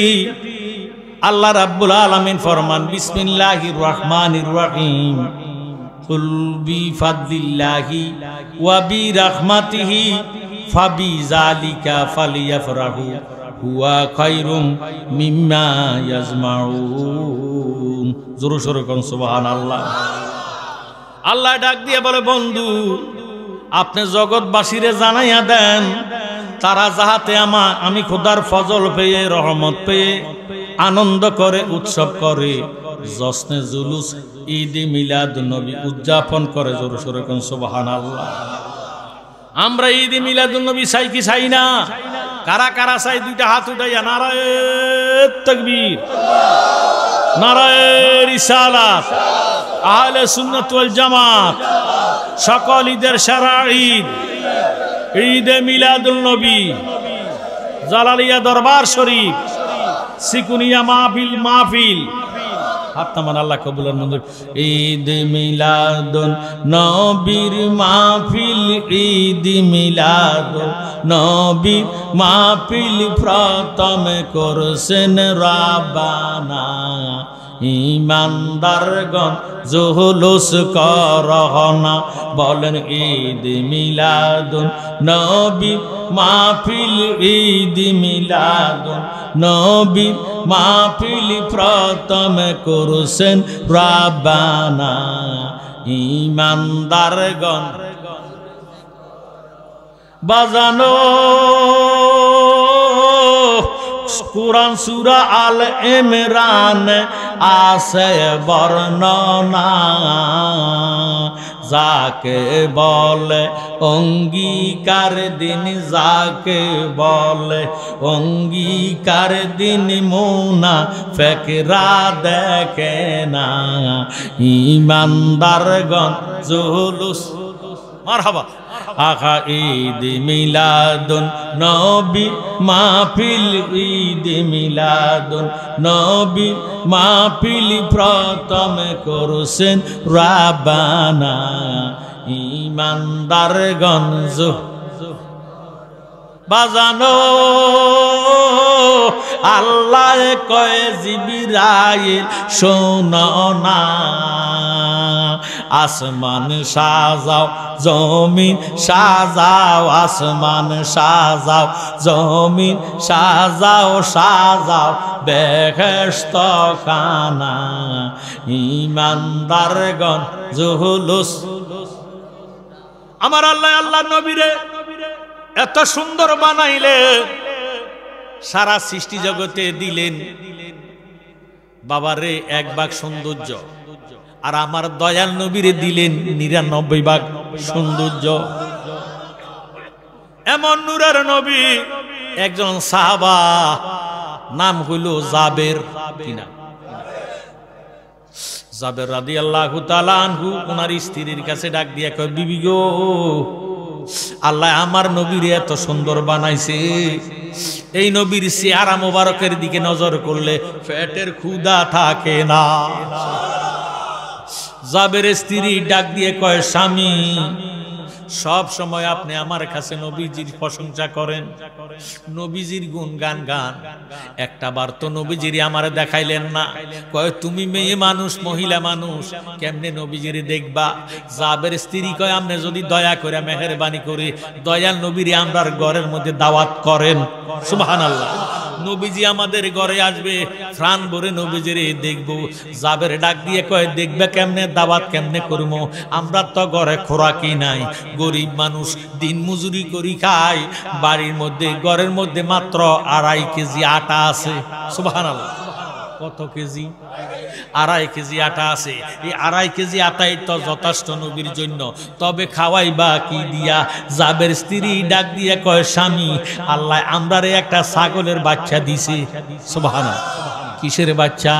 আল্লাহ রাব্বুল আলামিন ফরমান, বিসমিল্লাহির রহমানির রহিম, কুল বিফাদলিল্লাহি ওয়া বিরাহমাতিহি ফাবিযালিকা ফালিয়াফরাহু হুয়া খায়রুম মিম্মা ইয়াজমাউন। জোরে সোরে কোন সুবহানাল্লাহ। আল্লাহ ডাক দিয়ে বলে, বন্ধু আপনি জগৎবাসীরে জানাইয়া দেন, তারা যাহাতে আমি খোদার ফজল পেয়ে, রহমত পেয়ে আনন্দ করে, উৎসব করে, জশ্নে জুলুস ঈদ মিলাদ নবী উদযাপন করে। জোরে সোরে কোন সুবহানাল্লাহ। আমরা ঈদ মিলাদুন নবী চাই কি চাই না? কারা কারা চাই? 2টা হাত উঠাইয়া নারায়ে তাকবীর, নারায়ে রিসালাত, আহলে সুন্নাত ওয়াল জামাত, সকল ঈদের সারা ঈদ, ঈদে মিলাদুল নবী, জালালিয়া দরবার শরীফ, সিকুনিয়া মাহফিল হাত্তামান আল্লাহ কবুলের মঞ্জুর। ঈদ মিলাদুন নবীর মাহফিল, ঈদ মিলাদুন নবীর মাহফিল প্রথম করছেন রাব্বানা, ইমানদারগণ জুলুস করহনা, বলেন ঈদ মিলাদুন নবী মাহফিল, ঈদ মিলাদুন নবী মাহফিল প্রথম করছেন রাব্বানা, ইমানদারগণ বাজানো। কুরআন সূরা আল ইমরান আছে বর্ণনা, যাকে বলে অঙ্গীকার দিন, যাকে বলে অঙ্গীকার দিন, মুনাফিকরা দেখে না, ঈমানদারগণ জুলুস। মারহাবা। আখা ঈদ মিলাদুন নবী মাহফিল, ঈদ মিলাদুন নবী মাহফিল প্রথম করছেন রাব্বানা, ঈমানদারগণ বাজানো। আল্লাহ কয় জিবরাইল শোনো না, আসমান সাজাও জমিন সাজাও, আসমান সাজাও জমিন সাজাও, সাজাও বেহেশত খানা, ইমানদারগণ জুলুস। আমার আল্লাহ আল্লাহ নবীরে এত সুন্দর বানাইলে, সারা সৃষ্টি জগতে দিলেন বাবারে 1 ভাগ সৌন্দর্য, আর আমার দয়াল নবীরে দিলেন 99 ভাগ সৌন্দর্য। এমন নূরের নবী একজন সাহাবা, নাম হইল জাবের, কিনা জাবের রাদিয়াল্লাহু তাআলা আনহু। ওনার স্ত্রীর কাছে ডাক দিয়া কয়, বিবি গো, আল্লাহ আমার নবীর এত সুন্দর বানাইছে, এই নবীর চেহারা মোবারকের দিকে নজর করলে পেটের ক্ষুধা থাকে না। জাবের স্ত্রী ডাক দিয়ে কয়, স্বামী সব সময় আপনি আমার কাছে নবীজির প্রশংসা করেন, নবীজির গুণগান গান, একটা বার তো নবীজির আমারে দেখাইলেন না। কয়, তুমি মেয়ে মানুষ, মহিলা মানুষ, কেমনে নবীজির দেখবা? জাবের স্ত্রী কয়, আপনি যদি দয়া করে মেহেরবানি করে দয়াল নবীর আমরার ঘরের মধ্যে দাওয়াত করেন। সুবহানাল্লাহ। নবীজি আমাদের ঘরে আসবে, প্রাণ ভরে নবীজির দেখবো। জাবের ডাক দিয়ে কয়, দেখবে কেমনে, দাওয়াত কেমনে করবো? আমরা তো ঘরে খোরাকি নাই, গরিব মানুষ, দিন মজুরি করি খাই, বাড়ির মধ্যে ঘরের মধ্যে মাত্র 2.5 কেজি আটা আছে। সুবহানাল্লাহ। কত কেজি? 2.5 কেজি আটা আছে। এই 2.5 কেজি আটাই তো যথেষ্ট নবীর জন্য, তবে খাওয়াইবা কি দিয়া? জাবের স্ত্রী ডাক দিয়ে কয়, স্বামী আল্লাহ আমরারে একটা ছাগলের বাচ্চা দিছে। সুবহানাল্লাহ। কিসের বাচ্চা?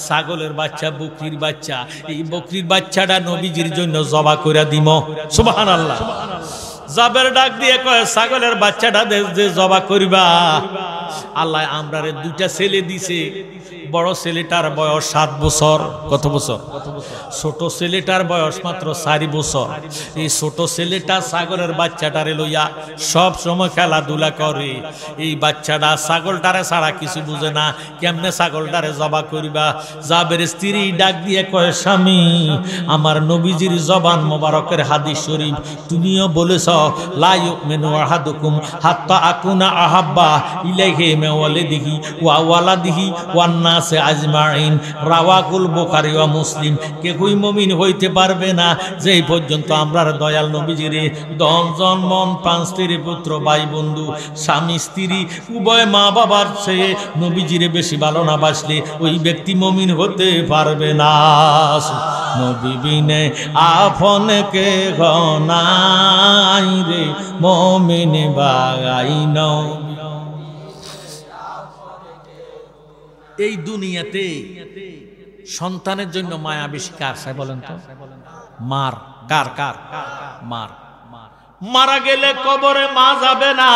ছাগলের বাচ্চা, বকরির বাচ্চা। এই বকরির বাচ্চাটা নবীজির জন্য জবা করে দিম। সুবহানাল্লাহ। জাবের ডাক দিয়ে কয়, ছাগলের বাচ্চাটা যে জবা করিবা, আল্লাহ আমরারে 2টা ছেলে দিছে। বড় ছেলেটার বয়স 7 বছর। কত বছর? ছোট ছেলেটার বয়স মাত্র 4 বছর। এই ছোট ছেলেটা ছাগলের বাচ্চাটারে লইয়া সব সময় খেলাধুলা করে। এই বাচ্চাটা ছাগলটারে ছাড়া কিছু বুঝে না, কেমনে ছাগলটারে জবা করিবা? জাবের স্ত্রী ডাক দিয়ে কয়, স্বামী আমার নবীজির জবান মোবারকের হাদিস শরীফ তুমিও বলেছ, লা ইউমিনু আহাদুকুম হাত্তা আকুনা আহাব্বা ইলাইহি মিন ওয়ালিদিহি ওয়া ওয়ালাদিহি ওয়ান নাসি আজমাইন, রাওয়াহুল বুখারী ওয়া মুসলিম। কেউই মুমিন হইতে পারবে না যেই পর্যন্ত আমরার দয়াল নবীজিরে ধন মন 5 স্ত্রী পুত্র ভাই বন্ধু স্বামী স্ত্রী উভয় মা বাবার চেয়ে নবীজিরে বেশি ভালো না বাসলে ওই ব্যক্তি মুমিন হতে পারবে না। নবী বিনে আপন কে গনাই রে, মুমিন বাগাই নবী। এই দুনিয়াতে সন্তানের জন্য মায়া বেশি কার চাই বলেন তো? মার। কার? কার? মার। মারা গেলে কবরে মা যাবে না,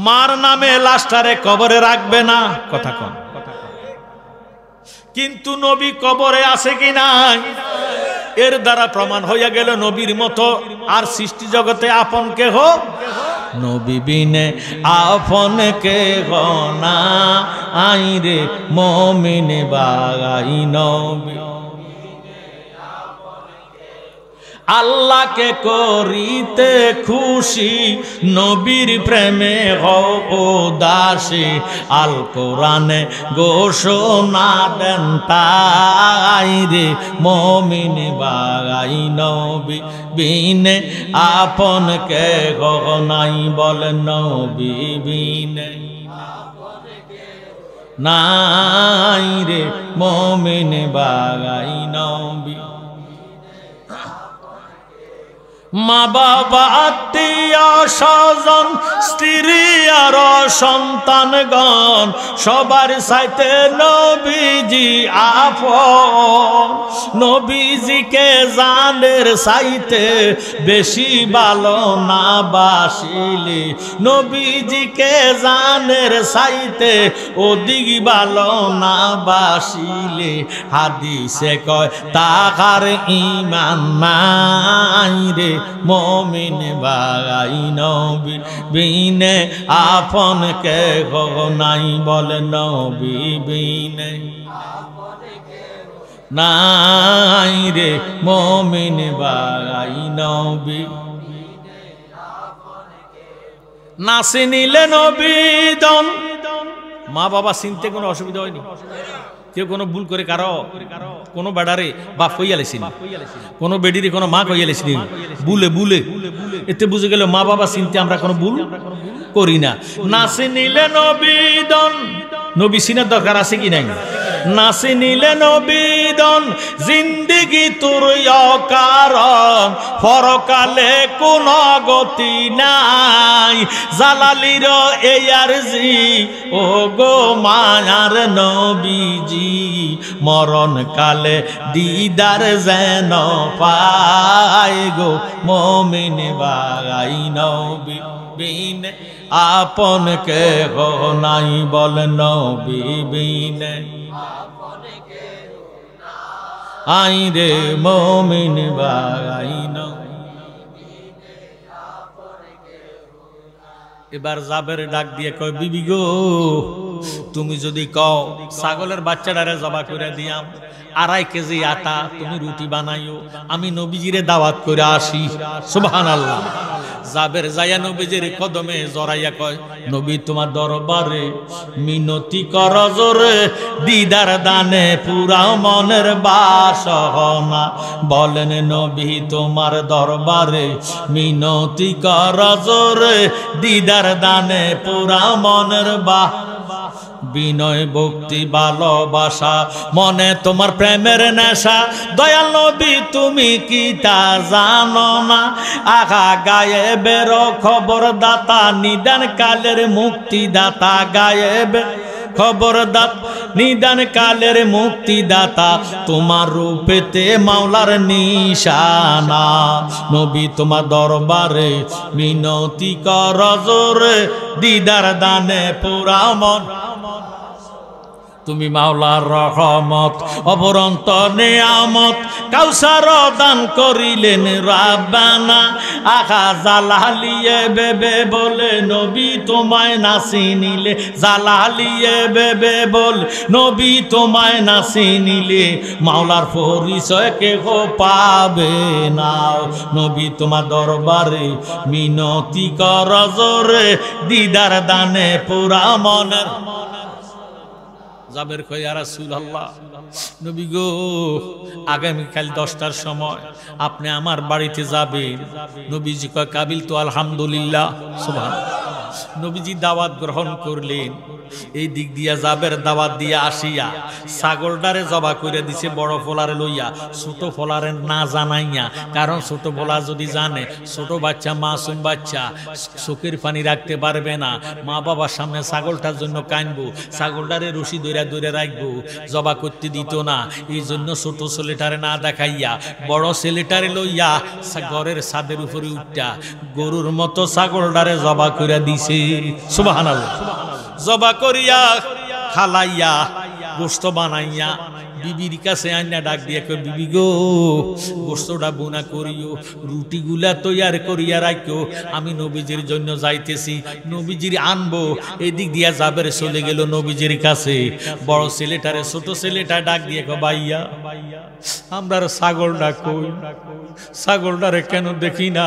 মার নামে লাশটারে কবরে রাখবে না। কথা কন। কিন্তু নবী কবরে আছে কি নাই? এর দ্বারা প্রমাণ হইয়া গেল নবীর মতো আর সৃষ্টি জগতে আপন কেহ নবী বিনে আপন কেহ নাই রে, মুমিন বাগাই নবী। আল্লাহকে করিতে খুশি, নবীর প্রেমে হও উদাসী। আল কোরআনে ঘোষণা দেন তাই রে, মুমিন বাগাই নবী বিনে আপন কেহ নাই। বলেন নবী বিনে নাই রে, মুমিন বাগাই নবী। মা বাবা আত্মীয় স্বজন স্ত্রী আর সন্তানগণ সবার সাথে নবীজি আপন। নবীজিকে জানের সাইতে বেশি ভালো না বাসিলে, নবীজিকে জানের সাইতে অধিক ভালো না বাসিলে, হাদিসে কয় তাহার ঈমান নাই রে, মুমিন বাগাই নবী বিনে আপন কেহ নাই। বলে নবী বিনে নাই রে মুমিন ভাই নবী না চিনিলে নবীদন। মা বাবা চিনতে কোনো অসুবিধা হয়নি, কেউ কোনো ভুল করে কারো কোনো বেড়ারে বাপ কইয়ালেছি না, কোনো বেডিরে কোনো মা কইয়ালেছি বুলে বুলে, এতে বুঝে গেল মা বাবা চিনতে আমরা কোনো ভুল করি না। না চিনিলে নবীদন, নবী চিনার দরকার আছে কি নাই? না চিনিলে নবীদন জিন্দেগি তোর কারণ, পরকালে কোন গতি নাই। জালালির এই আরজি ও গো মায়ার নবীজি, মরণ কালে দিদার যেন পাই গো মুমিন ভাই নবী বিনে আপন কে গো নাই বল নবী বিনে আই রে মুমিন ভাই নবী। এবার জাবের ডাক দিয়ে কয় বিবি গো তুমি যদি কও ছাগলের বাচ্চাটারে জবা করে দিয়াম, 2.5 কেজি আটা তুমি রুটি বানাইও, আমি নবীজিরে দাওয়াত করে আসি। সুবহানাল্লাহ। জাবের যায়া নবীজির কদমে জড়াইয়া কয় নবী তোমার দরবারে মিনতি কর জোরে, দিদার দানে পুরা মনের বাসনা। বলেন নবী তোমার দরবারে মিনতি কর জোরে, দিদার দানে পুরা মনের বিনয় ভক্তি ভালোবাসা মনে তোমার প্রেমের নেশা। দয়াল নবী তুমি কি তা জানো না? আহা গায়েবের খবর দাতা, নিদান কালের মুক্তি দাতা। গায়েবে খবর দাত নিদান কালের মুক্তি দাতা, তোমার রূপেতে মাওলার নিশানা। নবী তোমার দরবারে মিনতি কর জোরে, দিদার দানে পুরা মন। তুমি মাওলার রহমত অপরন্ত নিয়ামত, কাউসার দান করিলেন রাব্বানা। আহা জালালিয়ে বেবে বলে নবী তোমায় না চিনিলে, জালালিয়ে বেবে বল নবী তোমায় না চিনিলে, মাওলার পরিচয় কেহ পাবে না। নবী তোমার দরবারে মিনতি কর জোরে, দিদার দানে পুরা মনের। জাবের কয় ইয়া রাসূলুল্লাহ, নবী গো আগামীকাল 10টার সময় আপনি আমার বাড়িতে যাবেন। নবীজি কয় কাবিল তো আলহামদুলিল্লাহ। সুবহানাল্লাহ। নবীজি দাওয়াত গ্রহণ করলেন। এই দিক দিয়া জাবের দাওয়াত দিয়া আসিয়া ছাগলটারে জবা করে দিছে বড় ফলারে লইয়া, ছোট ফলারে না জানাইয়া। কারণ ছোট ফলা যদি জানে, ছোট বাচ্চা মাসুম বাচ্চা চোখের পানি রাখতে পারবে না, মা বাবার সামনে ছাগলটার জন্য কাঁদবো, ছাগলটারে রশি ধরে ধরে রাখবো, জবা করতে দিত না। এই জন্য ছোট ছেলেটারে না দেখাইয়া বড় ছেলেটারে লইয়া ঘরের ছাদের উপরে উঠা গরুর মতো ছাগলটারে জবা করে দিছে। সুবহানাল্লাহ। জবা করিয়া খালাইয়া গোস্ত বানাইয়া বিবির কাছে আইনা ডাক দিয়ে কই বিবি গো গোস্তটা বোনা করিও, রুটিগুলা তৈয়ার করিয়া রাখো, আমি নবীজির জন্য যাইতেছি, নবীজির আনবো। এদিক দিয়া জাবের চলে গেল নবীজির কাছে। বড় ছেলেটারে ছোট ছেলেটা ডাক দিয়ে কই ভাইয়া আমরার ছাগলটা কই? ছাগলটারে কেন দেখি না?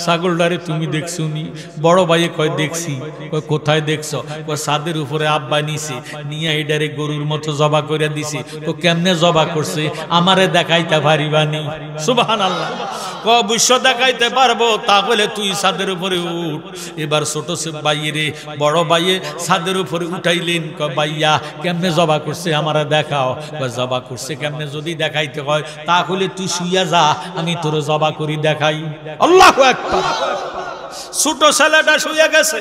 ছাগলটারে তুমি দেখছুনি? বড় ভাইয়ে কয় দেখছি। কয় কোথায় দেখছো? কয় ছাদের উপরে আব্বা নিছে, নিয়ে এটারে গরুর মতো জবা করে দিছে। তো কেমনে জবা করছে আমারে দেখাইতে পারিবানি? সুবহানাল্লাহ। কয় অবশ্য দেখাইতে পারবো, তাহলে তুই ছাদের উপরে উঠ। এবার ছোট ভাইয়ে বড় ভাইয়ে ছাদের উপরে উঠাইলেন। কয় ভাইয়া কেমনে জবা করছে আমারে দেখাও। কয় জবা করছে কেমনে যদি দেখাইতে হয় তাহলে তুই শুইয়া যা, আমি তোর জবা করি দেখাই। আল্লাহু আকবার। ছোট ছেলেটা শুয়ে গেছে,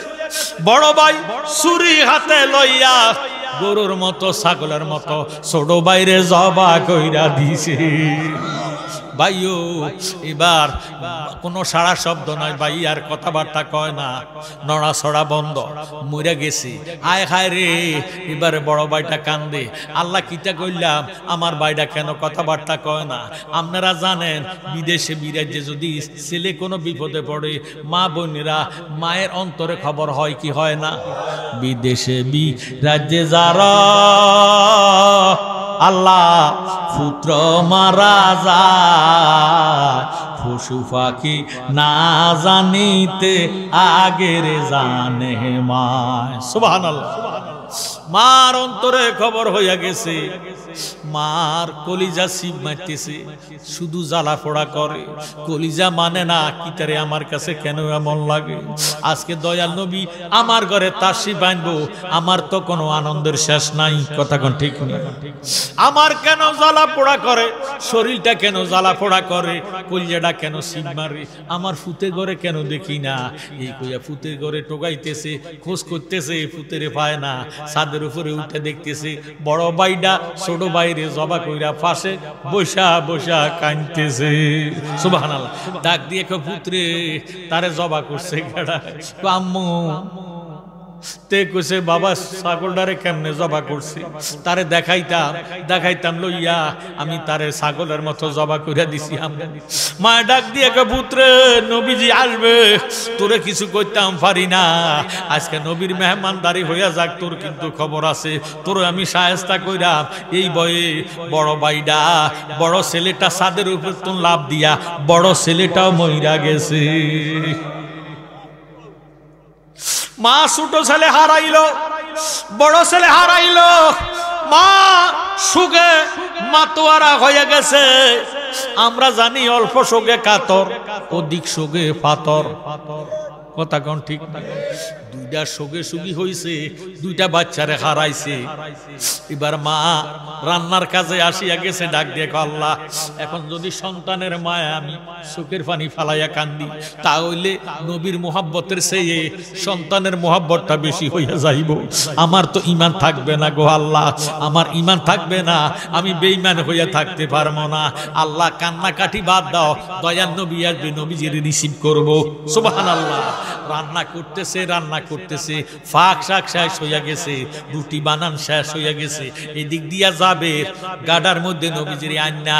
বড় ভাই ছুরি হাতে লইয়া গরুর মতো ছাগলের মতো ছোট বাইরে জবা কইরা দিছে। ভাইও এবার কোনো সারা শব্দ নয়, ভাই আর কথাবার্তা কয় না, নড়াছড়া বন্ধ, মরে গেছি। আয় হায় রে, এবারে বড় ভাইটা কান্দে, আল্লাহ কিটা কইলাম, আমার ভাইটা কেন কথাবার্তা কয় না? আপনারা জানেন বিদেশে বিরাজ্যে যদি ছেলে কোনো বিপদে পড়ে, মা বোনেরা মায়ের অন্তরে খবর হয় কি হয় না? বিদেশে বিরাজ্যে যারা আল্লাহ পুত্র মারা যায় পশু পাখি না জানিতে আগের জানে মায় সুবহানাল্লাহ মার অন্তরে খবর হইয়া গেছে মার কলিজা শিব মারতেছে শুধু জ্বালা পোড়া করে কলিজা মানে না কিতারে আমার কাছে কেন এমন লাগে আজকে দয়াল নবী আমার ঘরে তাসি বাঁধবো আমার তো কোনো আনন্দের শেষ নাই কথা কোন ঠিক না আমার কেন জ্বালা পোড়া করে শরীরটা কেন জ্বালা পোড়া করে কলিজাটা কেন শিব মারে আমার ফুতে ঘরে কেন দেখি না এই কইয়া ফুতের ঘরে টোকাইতেছে খোঁজ করতেছে ফুতেরে পায় না ছাদের উপরে উঠে দেখতেছে বড় ভাইটা ছোট ভাইরে জবা কইরা পাশে বসা বসা কাঁদতেছে সুবহানাল্লাহ ডাক দিয়ে কয় পুত্রে তারে জবা করছে কেডা আম্মু তে কইছে বাবা ছাগলটারে কেমনে জবা করছি তারে দেখাইতাম লইয়া আমি তারে ছাগলের মতো জবা কইরা দিছি মা ডাক দিয়ে কয় পুত্রে নবীজি আসবে তোরে কিছু কইতাম পারি না আজকে নবীর মেহমানদারি হইয়া যাক তোর কিন্তু খবর আছে তোর আমি শায়েস্তা কইরা এই বয়ে বড় ভাইডা বড় ছেলেটা ছাদের উপর তুন লাভ দিয়া বড় ছেলেটাও মইরা গেছে মা ছোট ছেলে হারাইলো বড় ছেলে হারাইলো মা সুগে মাতোয়ারা হয়ে গেছে আমরা জানি অল্প সুগে কাতর অধিক সুগে পাতর কথা কোন ঠিক না দুইটা সুগে সুগি হইছে দুইটা বাচ্চারে হারাইছে এবার মা রান্নার কাজে আসিয়া গেছে ডাক দিয়ে আল্লাহ এখন যদি সন্তানের মায়া আমি চোখের পানি ফালাইয়া কান্দি তাহলে নবীর মোহাব্বতের চেয়ে সন্তানের মোহাব্বতটা বেশি হইয়া যাইব আমার তো ঈমান থাকবে না গো আল্লাহ আমার ঈমান থাকবে না আমি বেঈমান হইয়া থাকতে পারবো না আল্লাহ কান্নাকাটি বাদ দাও দয়ার নবী আসবে নবীজির রিসিভ করব সুবহানাল্লাহ রান্না করতেছে ফাঁক শাক শেষ হইয়া গেছে রুটি বানান শেষ হইয়া গেছে এদিক দিয়া যাবে গাডার মধ্যে নবীজির আন্না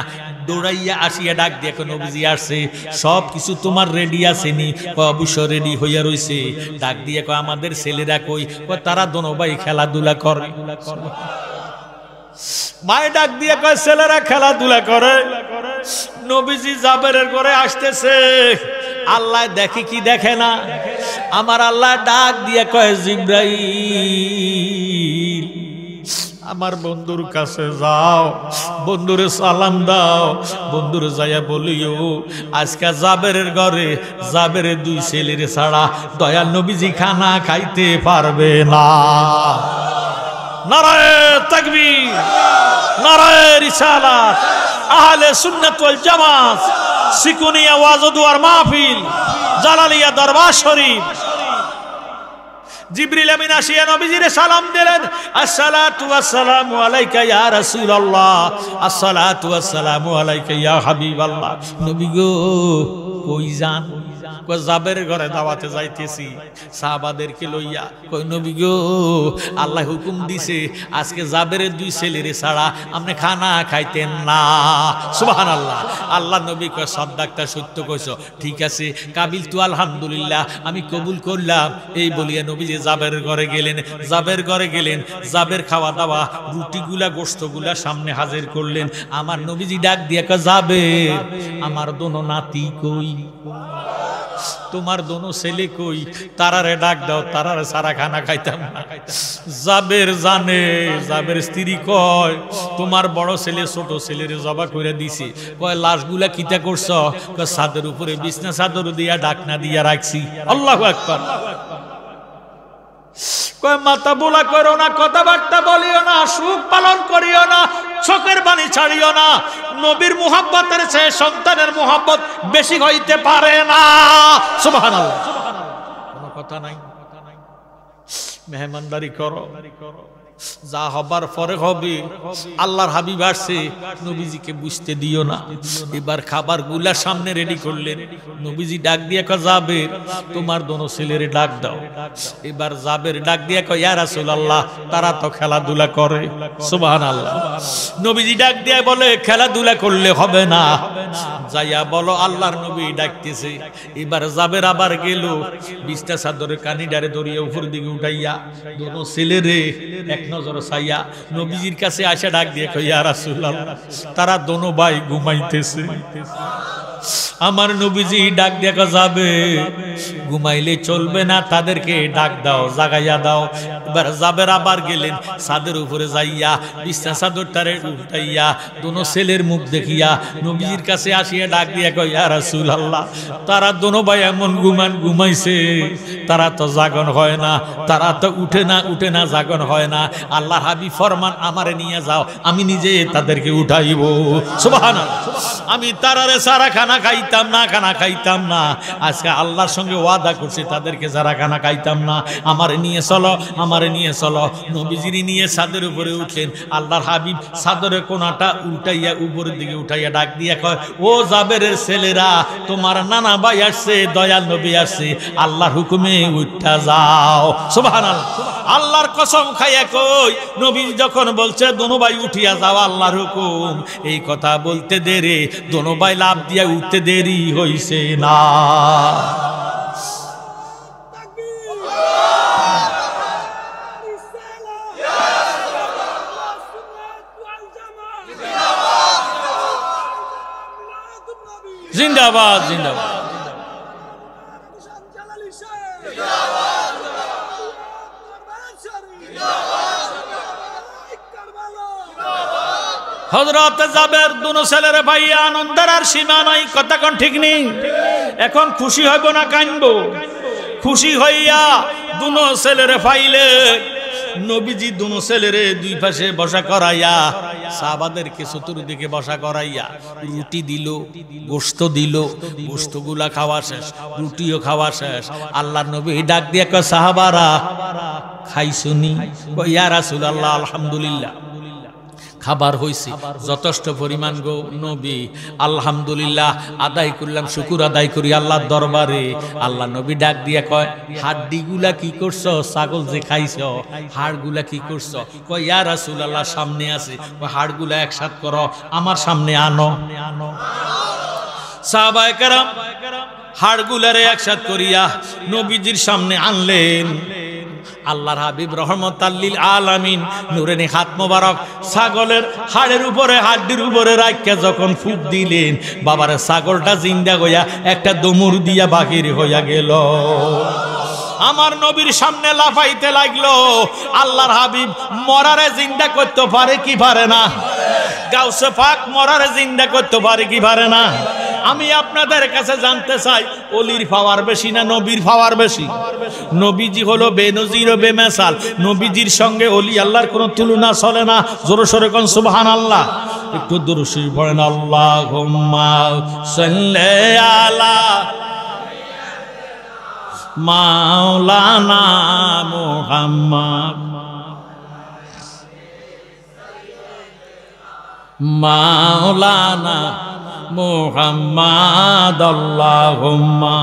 দৌড়াইয়া আসিয়া ডাক দিয়ে নবীজি আসছে সব কিছু তোমার রেডি আছে নি অবশ্য রেডি হইয়া রইছে ডাক দিয়ে আমাদের ছেলেরা কই তারা দোনো ভাই খেলাধুলা করে মায়ে ডাক দিয়ে কয় ছেলেরা খেলাধুলা করে নবীজি জাবেরের ঘরে আসতেছে আল্লাহ দেখে কি দেখে না আমার আল্লাহ ডাক দিয়ে কয় জিবরাইল আমার বন্ধুর কাছে যাও বন্ধুরে সালাম দাও বন্ধুরে যাইয়া বলিও আজকে জাবেরের ঘরে জাবেরের দুই ছেলের ছাড়া দয়াল নবীজি খানা খাইতে পারবে না নারায়ে তাকবীর নারায়ে রিসালাত আহলে সুন্নাত ওয়াল জামাত সিকুনিয়া ওয়াজদ ওয়ার মাহফিল জালালিয়া দরবার শরীফ জিবরিল আমিন আসিয়া নবীজিরে সালাম দিলেন আসসালাতু ওয়াসসালামু আলাইকা ইয়া রাসূলুল্লাহ আসসালাতু ওয়াসসালামু আলাইকা ইয়া হাবিবাল্লাহ নবী গো কই যান কই জাবের ঘরে দাওয়াতে যাইতেছি সাহাবাদেরকে লইয়া কই নবী গো আল্লাহ হুকুম দিছে আজকে জাবেরের দুই ছেলেরে ছাড়া আপনি খানা খাইতেন না সুবহানাল্লাহ আল্লাহ নবী কয় সাদাকটা সত্য কইছো ঠিক আছে কাবিল তু আলহামদুলিল্লাহ আমি কবুল করলাম এই বলিয়া নবী যে জাবের ঘরে গেলেন জাবের খাওয়া দাওয়া রুটিগুলা গোশতগুলা সামনে হাজির করলেন আমার নবীজি ডাক দিয়া কয় জাবের আমার দোনো নাতি কই তোমার দোনো ছেলে কই তারারে ডাক দাও তারারে সারা খানা খাইতাম না জাবের জানে জাবের স্ত্রী কয় তোমার বড় ছেলে ছোট ছেলেরে জবা করে দিছি কয় লাশগুলা কিতা করছ কয় ছাদের উপরে বিছনা চাদর দিয়া ঢাকনা দিয়া রাখছি আল্লাহু আকবার কয় মাথা বোলা করো না কথাবার্তা বলিও না সুখ পালন করিও না চোখের পানি ছাড়িও না নবীর মুহাব্বতের চেয়ে সন্তানের মুহাব্বত বেশি হইতে পারে না সুবহানাল্লাহ কোনো কথা নাই মেহমানদারি করো যা হবার পরে হবে আল্লাহর হাবিব আসছে নবীজিকে বুঝতে দিও না এবার খাবার গুলা সামনে রেডি করলেন নবীজি ডাক দিয়ে কয় জাবের তোমার দোনো ছেলেরে ডাক দাও এবার জাবের ডাক দিয়ে কয় ইয়া রাসূলুল্লাহ তারা তো খেলাধুলা করে সুবহানাল্লাহ নবীজি ডাক দিয়ে বলে খেলাধুলা করলে হবে না যাইয়া বলো আল্লাহর নবী ডাকতেছে এবার জাবের আবার গেল বিছনা চাদরের কানিডারে ধরিয়ে উপর দিকে উঠাইয়া দোনো ছেলেরে নজর ছাইয়া নবীজির কাছে আসে ডাক দিয়ে কই ইয়া রাসূলুল্লাহ তারা দোনো ভাই ঘুমাইতেছে। আমার নবীজি ডাক দেখা যাবে ঘুমাইলে চলবে না, তাদেরকে ডাক দাও, জাগাইয়া দাও। এবার যাবের আবার গেলেন, ছাদের উপরে যাইয়া বিছনা চাদরটারে উল্টাইয়া দোনো ছেলের মুখ দেখিয়া নবীজির কাছে আসিয়া ডাক দিয়া কয় ইয়া রাসূলুল্লাহ তারা দোনো ভাই এমন ঘুমাইছে, তারা তো জাগন হয় না, তারা তো উঠে না জাগন হয় না। আল্লাহ হাবিব ফরমান আমারে নিয়ে যাও, আমি নিজে তাদেরকে উঠাইব। সুবহানাল্লাহ। আমি তারারে সারা খানা খাইতাম না, খানা খাইতাম না, আজকে আল্লাহর সঙ্গে ওয়াদা করছি তাদেরকে যারা খানা খাইতাম না, আমারে নিয়ে চলো, আমারে নিয়ে চলো। নবীজির নিয়ে ছাদের উপরে উঠলেন। আল্লাহর হাবিব ছাদরের কোনাটা উল্টাইয়া উপরের দিকে উঠাইয়া ডাক দিয়া কয় ও জাবেরের ছেলেরা তোমার নানা ভাই আসছে, দয়াল নবী আসছে, আল্লাহর হুকুমে উঠা যাও। সুবহানাল্লাহ। আল্লাহর কসম খাইয়া কই নবী যখন বলছে দোনো ভাই উঠিয়া যাও আল্লাহর হুকুম, এই কথা বলতে দেরি দোনো ভাই লাভ দিয়া উঠতে দেরি হইছে না। জিন্দাবাদ জিন্দাবাদ। হযরত জাবের দুনো ছেলের ভাই আনন্দের আর সীমা নাই, কথা কোন ঠিক নেই। এখন খুশি হইব না কাঁদবো? খুশি হইয়া দুনো ছেলেরে পাইলে নবীজি দুনো ছেলেরে দুই পাশে বসা করাইয়া সাহাবাদেরকে চতুর্দিকে বসা করাইয়া রুটি দিল, গোশত দিল, গোশতগুলা খাওয়া শেষ, রুটিও খাওয়া শেষ। আল্লাহর নবী ডাক দিয়ে কয় সাহাবারা খাইছুনি? কয় ইয়া রাসূলুল্লাহ আলহামদুলিল্লাহ খাবার হইছে যথেষ্ট পরিমাণ গো নবী, আলহামদুলিল্লাহ আদায় করলাম, শুকুর আদায় করি আল্লাহর দরবারে। আল্লাহ নবী ডাক দিয়া কয় হাড্ডিগুলা কি করছো? ছাগল যে খাইছো হাড়গুলা কি করছো? কয় ইয়া রাসূলুল্লাহ সামনে আছে। কয় হাড়গুলা একসাথ করো আমার সামনে আনো। সাহাবায়ে কেরাম হাড়গুলারে একসাথ করিয়া নবীজির সামনে আনলেন। আল্লাহর হাবিব রহমতাল লিল আলামিন নূরানি হাত মোবারক ছাগলের হাড়ের উপরে হাড্ডির উপরে রাখিয়া যখন ফুক দিলেন, বাবারে ছাগলটা জিন্দা হইয়া একটা দমুর দিয়া বাহির হইয়া গেল। আমার নবীর সামনে লাফাইতে লাগলো। আল্লাহর হাবিব মরারে জিন্দা করতে পারে কি পারে না? গাউসে পাক মরারে জিন্দা করতে পারে কি পারে না? আমি আপনাদের কাছে জানতে চাই ওলির পাওয়ার বেশি না নবীর পাওয়ার বেশি? নবীজি হলো বেনজির ও বেমিসাল, নবীজির সঙ্গে ওলি আল্লাহর কোনো তুলনা চলে না। জোরে সোরে কোন সুবহানাল্লাহ। একটু দুরূদ শরীফ পড়েন আল্লাহুম্মা সাল্লি আলা মাওলানা মুহাম্মদ মাওলানা মুহাম্মদ আল্লাহুম্মা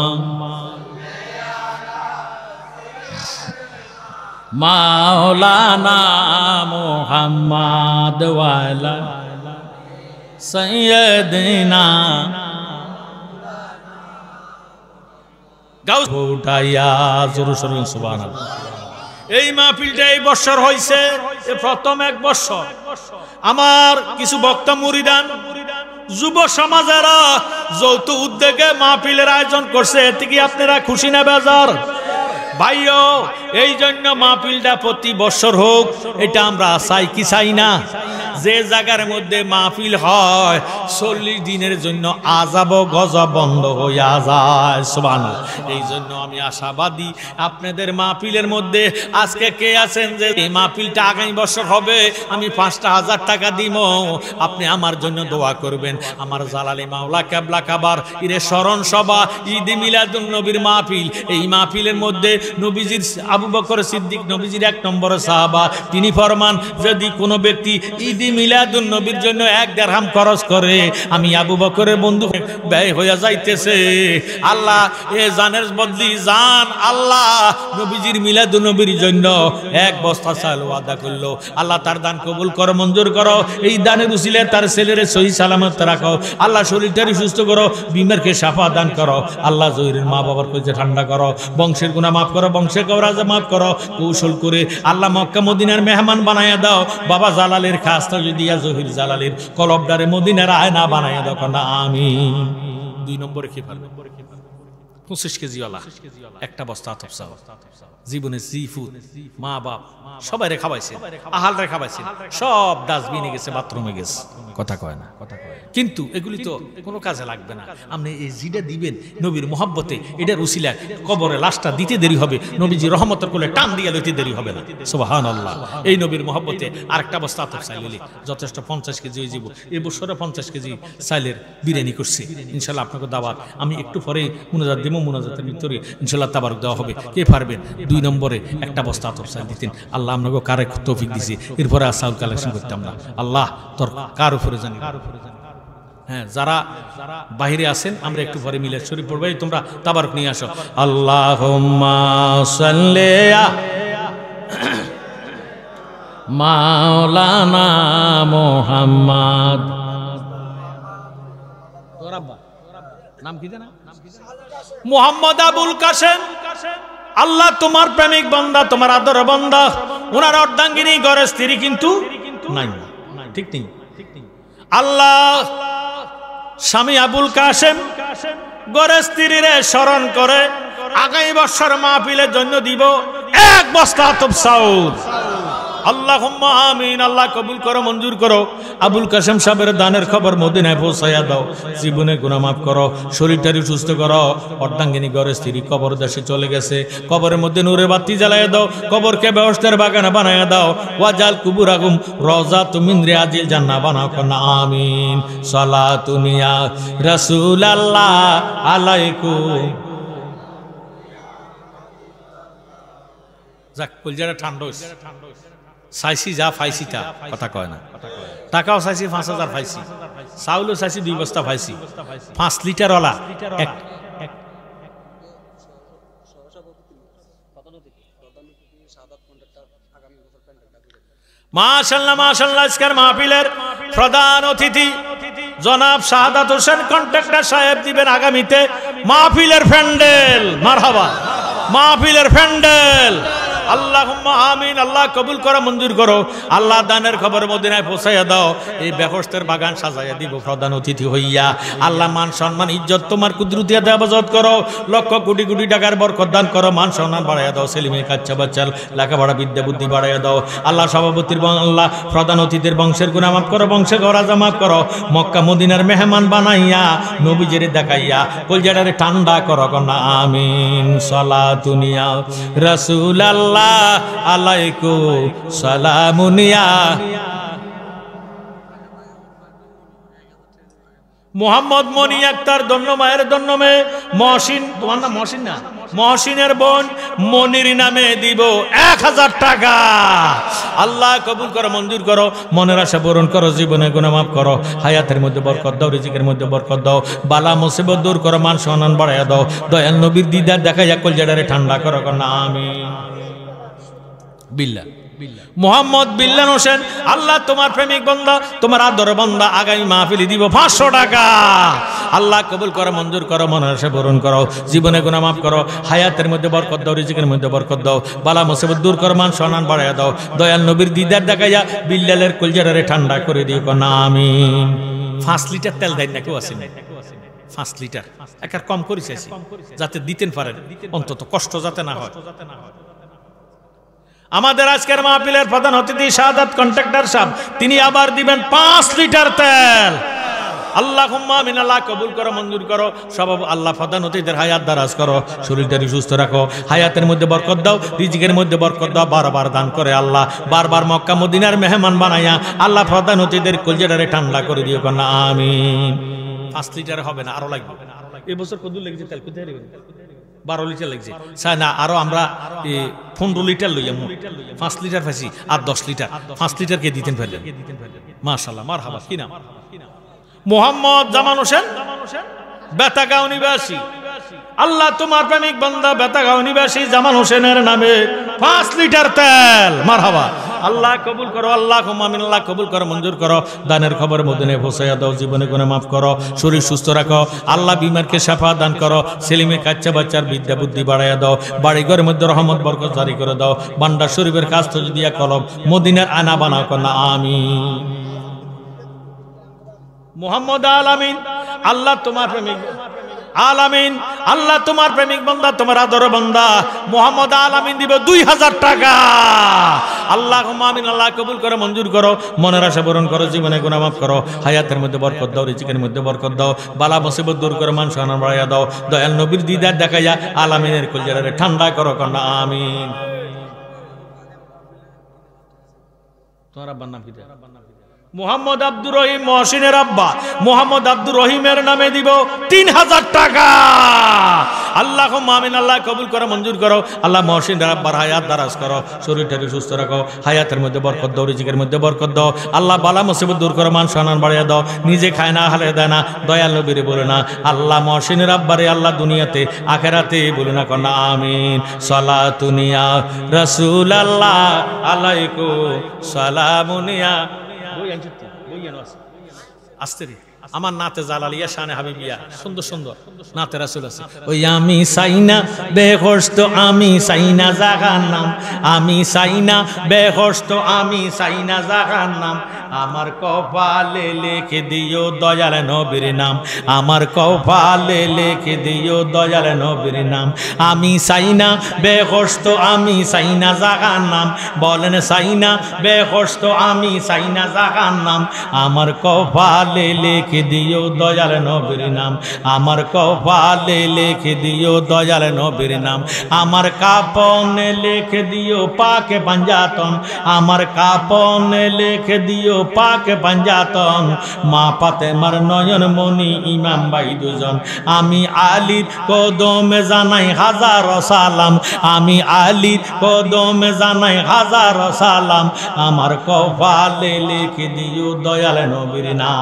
মাওলানা মুহাম্মদ ওয়ালা সাইয়্যিদিনা গাউস উঠাইয়া জোরে সোরে সুবহানাল্লাহ। এই মাহফিলটা এই বছর হইছে, প্রথম এক বছর। আমার কিছু বক্তা মুরিদান যুব সমাজেরা যৌথ উদ্যোগে মাহফিলের আয়োজন করছে, এতে কি আপনারা খুশি না বেজার? ভাইও এই জন্য মাহফিলটা প্রতি বছর হোক, এটা আমরা চাই কি চাই না? যে জায়গার মধ্যে মাহফিল হয় 40 দিনের জন্য আযাব গজব বন্ধ হইয়া যায়। সুবহানাল্লাহ। এই জন্য আমি আশাবাদী আপনাদের মাহফিলের মধ্যে আজকে কে আছেন যে এই মাহফিলটা আগামী বছর হবে, আমি 5,000 টাকা দিব, আপনি আমার জন্য দোয়া করবেন। আমার জালালি মাওলা কেবলা কাবার ইরে স্মরণ সভা ঈদে মিলাদুন নবীর মাহফিল, এই মাহফিলের মধ্যে নবীজির আবু বকর সিদ্দিক নবীজির 1 নম্বর সাহাবা, তিনি ফরমান যদি কোনো ব্যক্তি ঈদ যদি মিলাদুন নবীর জন্য 1 দিরহাম খরচ করে, আমি আবু বকরের বন্ধু ব্যয় হয়ে যাইতেছে। আল্লাহ এ জানের বদলি জান আল্লাহ নবীজির মিলাদুন নবীর জন্য 1 বস্তা চাল ওয়াদা করলো। আল্লাহ তার দান কবুল করো, মঞ্জুর করো। এই দানের উসিলায় তার ছেলের সহি সালামত রাখো। আল্লাহ শরীরটারি সুস্থ করো, বিমারকে শাফা দান করো। আল্লাহ জহিরের মা বাবার কইতে ঠান্ডা করো, বংশের গুনাহ মাফ করো, বংশের কবরাজা মাফ করো। কৌশল করে আল্লাহ মক্কা মদিনার মেহমান বানায়া দাও। বাবা জালালের খাসটা যদি জহির জালালের কলবডারে মদিনার আয়না বানায়া দাও না আমিন। 2 নম্বরে কি পারবে? 25 কেজিওয়ালা একটা বস্তা আতপ চাও। জীবনে জি ফুড মা বাপ সবাই রে খাওয়াইছে, আহাল রে খাওয়াইছে, সব ডাস্টবিনে গেছে, বাথরুমে গেছে, কথা কয় না। কিন্তু এগুলি তো কোনো কাজে লাগবে না। আপনি এই জিটা দিবেন নবীর মহব্বতে, এটার উসিলায় কবরে লাশটা দিতে দেরি হবে, নবীজি রহমতের কোলে টান দিয়ে লইতে দেরি হবে না। সুবহানাল্লাহ। এই নবীর মহব্বতে আরেকটা বস্তা আতপ চাইলি যথেষ্ট। 50 কেজি হয়ে যাব। এই বছরে 50 কেজি চাইলের বিরিয়ানি করছি ইনশাল্লাহ। আপনাকে দাওয়াত আমি একটু পরে মুনাজাত দিব, মুনাজাতের ভিতরে ইনশাল্লাহ তাবারক দেওয়া হবে। কে পারবেন 2 নম্বরে একটা বস্তা আতপ চাইল দিতেন? আল্লাহ আপনাকে কারে তৌফিক দিছে। এরপরে আসাউল কালেকশন করতাম না। আল্লাহ তোর কার উপরে জানি। হ্যাঁ, যারা বাহিরে আছেন আমরা একটু পরে মিলাদ শরীফ পড়বো। তোমরা তাবারক নিয়ে আসো। আল্লাহুম্মা সাল্লি মাওলানা মুহাম্মদ। তোর আব্বা নাম কি জানা? মুহাম্মদ আবুল কাসেম। আল্লাহ তোমার প্রেমিক বান্দা, তোমার আদর বান্দা, ওনার অর্ধাঙ্গিনী ঘরের স্ত্রী কিন্তু নাই, ঠিক নেই। আল্লাহ স্বামী আবুল কাসেম ঘরের স্ত্রীরে স্মরণ করে আগামী বছর মাহফিলের জন্য দিব 1 বস্তা আতপ চাউল। আল্লাহুম্মা আমিন। আল্লাহ কবুল করো, মঞ্জুর করো। আবুল কাসেম সাহেবের দানের খবর মদিনায় পৌঁছাইয়া দাও। জীবনে গুনাহ মাফ করো, শরীরটারি সুস্থ করো। অর্ধাঙ্গিনী ঘরের স্ত্রী কবর দেশে চলে গেছে, কবরের মধ্যে নূরের বাতি জ্বালাইয়া দাও, কবরকে বেহেশতের বাগান বানাইয়া দাও। ওয়াজাল কুবুরাকুম রাযাতুম মিন রিয়াজিল জান্নাহ বানাও না আমিন। সালাতুন ইয়া রাসূলুল্লাহ আলাইকুম। যাক কলজাটা ঠান্ডা হইছে। চাইছি যা ফাইছি তা, কথা কয় না। টাকাও চাইছি 5000 ফাইছি, চাউলও চাইছি 2 বস্তা ফাইছি। 5 লিটার ওলা মাশাআল্লাহ মাশাআল্লাহ। আজকের মাহফিলের প্রধান অতিথি জনাব শাহাদাত হোসেন কন্ট্রাক্টর সাহেব দিবেন আগামীতে মাহফিলের প্যান্ডেল। মারহাবা, মাহফিলের প্যান্ডেল। আল্লাহুম্মা আমিন। আল্লাহ কবুল করো, মঞ্জুর করো। আল্লাহ দানের খবর মদিনায় পৌঁছাইয়া দাও। এই বেহেশতের বাগান সাজাইয়া দিব প্রধান অতিথি হইয়া। আল্লাহ মান সম্মান ইজ্জত তোমার কুদরতিয়া হেফাজত করো। লক্ষ কোটি কোটি টাকার বরকত দান করো, মান সম্মান বাড়াইয়া দাও। ছেলে মেয়ে কাচ্চা বাচ্চার লেখাপড়া বিদ্যা বুদ্ধি বাড়াইয়া দাও। আল্লাহ সভাপতির আল্লাহ প্রধান অতিথির বংশের গুনাহ মাফ করো, বংশের গরাজা মাফ করো। মক্কা মদিনার মেহমান বানাইয়া নবীজিরে দেখাইয়া কলজাটারে ঠান্ডা করো না আমিন। সালাতুন ইয়া রাসূলুল্লাহ আলাইকুম সালামুনিয়া। মোহাম্মদ মনি আক্তার দন্য মায়ের দন্য মেয়ে মহসিন। তোমার নাম মহসিন না? মহসিনের বোন মনির নামে দিব 1000 টাকা। আল্লাহ কবুল করো, মঞ্জুর করো। মনের আশা পূরণ করো, জীবনে গুনাহ মাফ করো, হায়াতের মধ্যে বরকত দাও, রিজিকের মধ্যে বরকত দাও, বালা মুসিবত দূর করো, মান সম্মান বাড়াইয়া দাও। দয়াল নবীর দিদার দেখাইয়া কলজাটারে ঠান্ডা করো না আমিন। বিল্লাহ মোহাম্মদ বিল্লান হোসেন। আল্লাহ তোমার প্রেমিক বান্দা, তোমার আদর বান্দা, আগামী মাহফিলে দিব 500 টাকা। আল্লাহ কবুল করো, মঞ্জুর করো, মনের আশা পূরণ করো, জীবনে গুনাহ মাফ করো, হায়াতের মধ্যে বরকত দাও, রিজিকের মধ্যে বরকত দাও, বালা মুসিবত দূর করো, মান সম্মান বাড়াইয়া দাও। দয়াল নবীর দিদার দেখাইয়া বিল্লালের কলজাটারে ঠান্ডা করে দিও না আমিন। 5 লিটার তেল দেন না কেউ আছে না? 5 লিটার একার কম করে চাইছি যাতে দিতেন পারেন, অন্তত কষ্ট যাতে না হয়। আমাদের আজকের মাহফিলের প্রধান অতিথি শাহাদাত কন্ট্রাক্টর সাহেব, তিনি আবার দিবেন 5 লিটার তেল। আল্লাহুম্মা আমিন। আল্লাহ কবুল করো, মঞ্জুর করো। সব আল্লাহ প্রধান অতিথিদের হায়াত দারাজ করো, শরীরটারি সুস্থ রাখো, হায়াতের মধ্যে বরকত দাও, রিজিকের মধ্যে বরকত দাও। বারবার দান করে আল্লাহ, বারবার মক্কা মদিনার মেহমান বানাইয়া আল্লাহ প্রধান অতিথিদের কলজাটারে ঠান্ডা করে দিও না আমিন। 5 লিটার হবে না, আরো লাগবে। এই বছর কত লেগেছে তেল? কোথায় 12 লিটার লাগছে চাই না আরো আমরা 15 লিটার লইয়া 5 লিটার পাইছি আর 10 লিটার 5 লিটার কে দিতেন ফেললেন মাশাআল্লাহ মারহাবা কি নাম মোহাম্মদ জামান হোসেন বেতাগাঁও নিবাসী আল্লাহ তোমার প্রেমিক বান্দা বেতাগাঁও নিবাসী জামান হোসেনের নামে 5 লিটার তেল মারহাবা আল্লাহ কবুল করো আল্লাহুম্মা আমিন আল্লাহ কবুল করো মঞ্জুর করো দানের খবর মদিনায় পৌঁছায়া দাও জীবনে গুনাহ মাফ করো শরীর সুস্থ রাখো আল্লাহ বিমারকে শাফা দান করো ছেলেমেয়ে কাচ্চা বাচ্চার বিদ্যা বুদ্ধি বাড়ায়া দাও বাড়ি ঘরের মধ্যে রহমত বরকত জারি করে দাও বান্দার শরীফের কাজ তো দিয়া কলম মদিনার আনা বানাও করনা আমিন মুহাম্মদ আলামিন আল্লাহ তোমার প্রেমিক আলামিন আল্লাহ তোমার প্রেমিক বান্দা তোমার আদর বান্দা মুহাম্মদ আলামিন দিব 2000 টাকা আল্লাহুম্মা আমিন আল্লাহ কবুল করো মঞ্জুর করো মনের আশা পূরণ করো জীবনে গুনাহ মাফ করো হায়াতের মধ্যে বরকত দাও রিজিকের মধ্যে বরকত দাও বালা মুসিবত দূর করো মান সম্মান বাড়াইয়া দাও দয়াল নবীর দিদার দেখাইয়া আলামিনের কলজারে ঠান্ডা করো কন্না আমিন তোমার আব্বার নাম কি মোহাম্মদ আব্দুর রহিম মহসিনের আব্বা মোহাম্মদ আব্দুর রহিমের নামে দিব 3000 টাকা আল্লাহুম্মা আমিন আল্লাহ কবুল করো মঞ্জুর করো আল্লাহ মহসিনের আব্বার হায়াত দারাজ করো শরীরটাকে সুস্থ রাখো হায়াতের মধ্যে বরকত দাও রিজিকের মধ্যে বরকত দাও আল্লাহ বালা মুসিবত দূর করো মান সম্মান বাড়িয়ে দাও নিজে খায় না হালে দেয় না দয়াল নবীরে বলে না আল্লাহ মহসিনের আব্বারে আল্লাহ দুনিয়াতে আখিরাতে বলে না কন্না আমিন সালাতুনিয়া রাসূলুল্লাহ আলাইকু সালামুনিয়া আমার নাতে জালালিয়া শানে হাবিবিয়া সুন্দর সুন্দর নাতে রাসূল আছে ওই আমি সাইনা বেহস্ত আমি সাইনা জাগার নাম আমি সাইনা বেহস্ত আমি সাইনা জাগার নাম আমার কপালে লিখে দিও দয়াল নবীর নাম আমার কপালে লিখে দিও দয়াল নবীর নাম আমি সাইনা বেহস্ত আমি সাইনা জাগার নাম বলেন সাইনা বেহস্ত আমি সাইনা জাগার নাম আমার কপালে লিখে দিও দয়াল নবীর নাম আমার কপালে লিখে দিও দয়াল নবীর নাম আমার কাপনে লিখে দিও পাকে পাঞ্জাতন আমার কাপনে লিখে দিও পাকে পাঞ্জাতন মা ফাতেমার নয়ন মনি ইমাম ভাই দুজন আমি আলীর কদমে জানাই হাজার সালাম আমি আলীর কদমে জানাই হাজার সালাম আমার কপালে লিখে দিও দয়াল নবীর নাম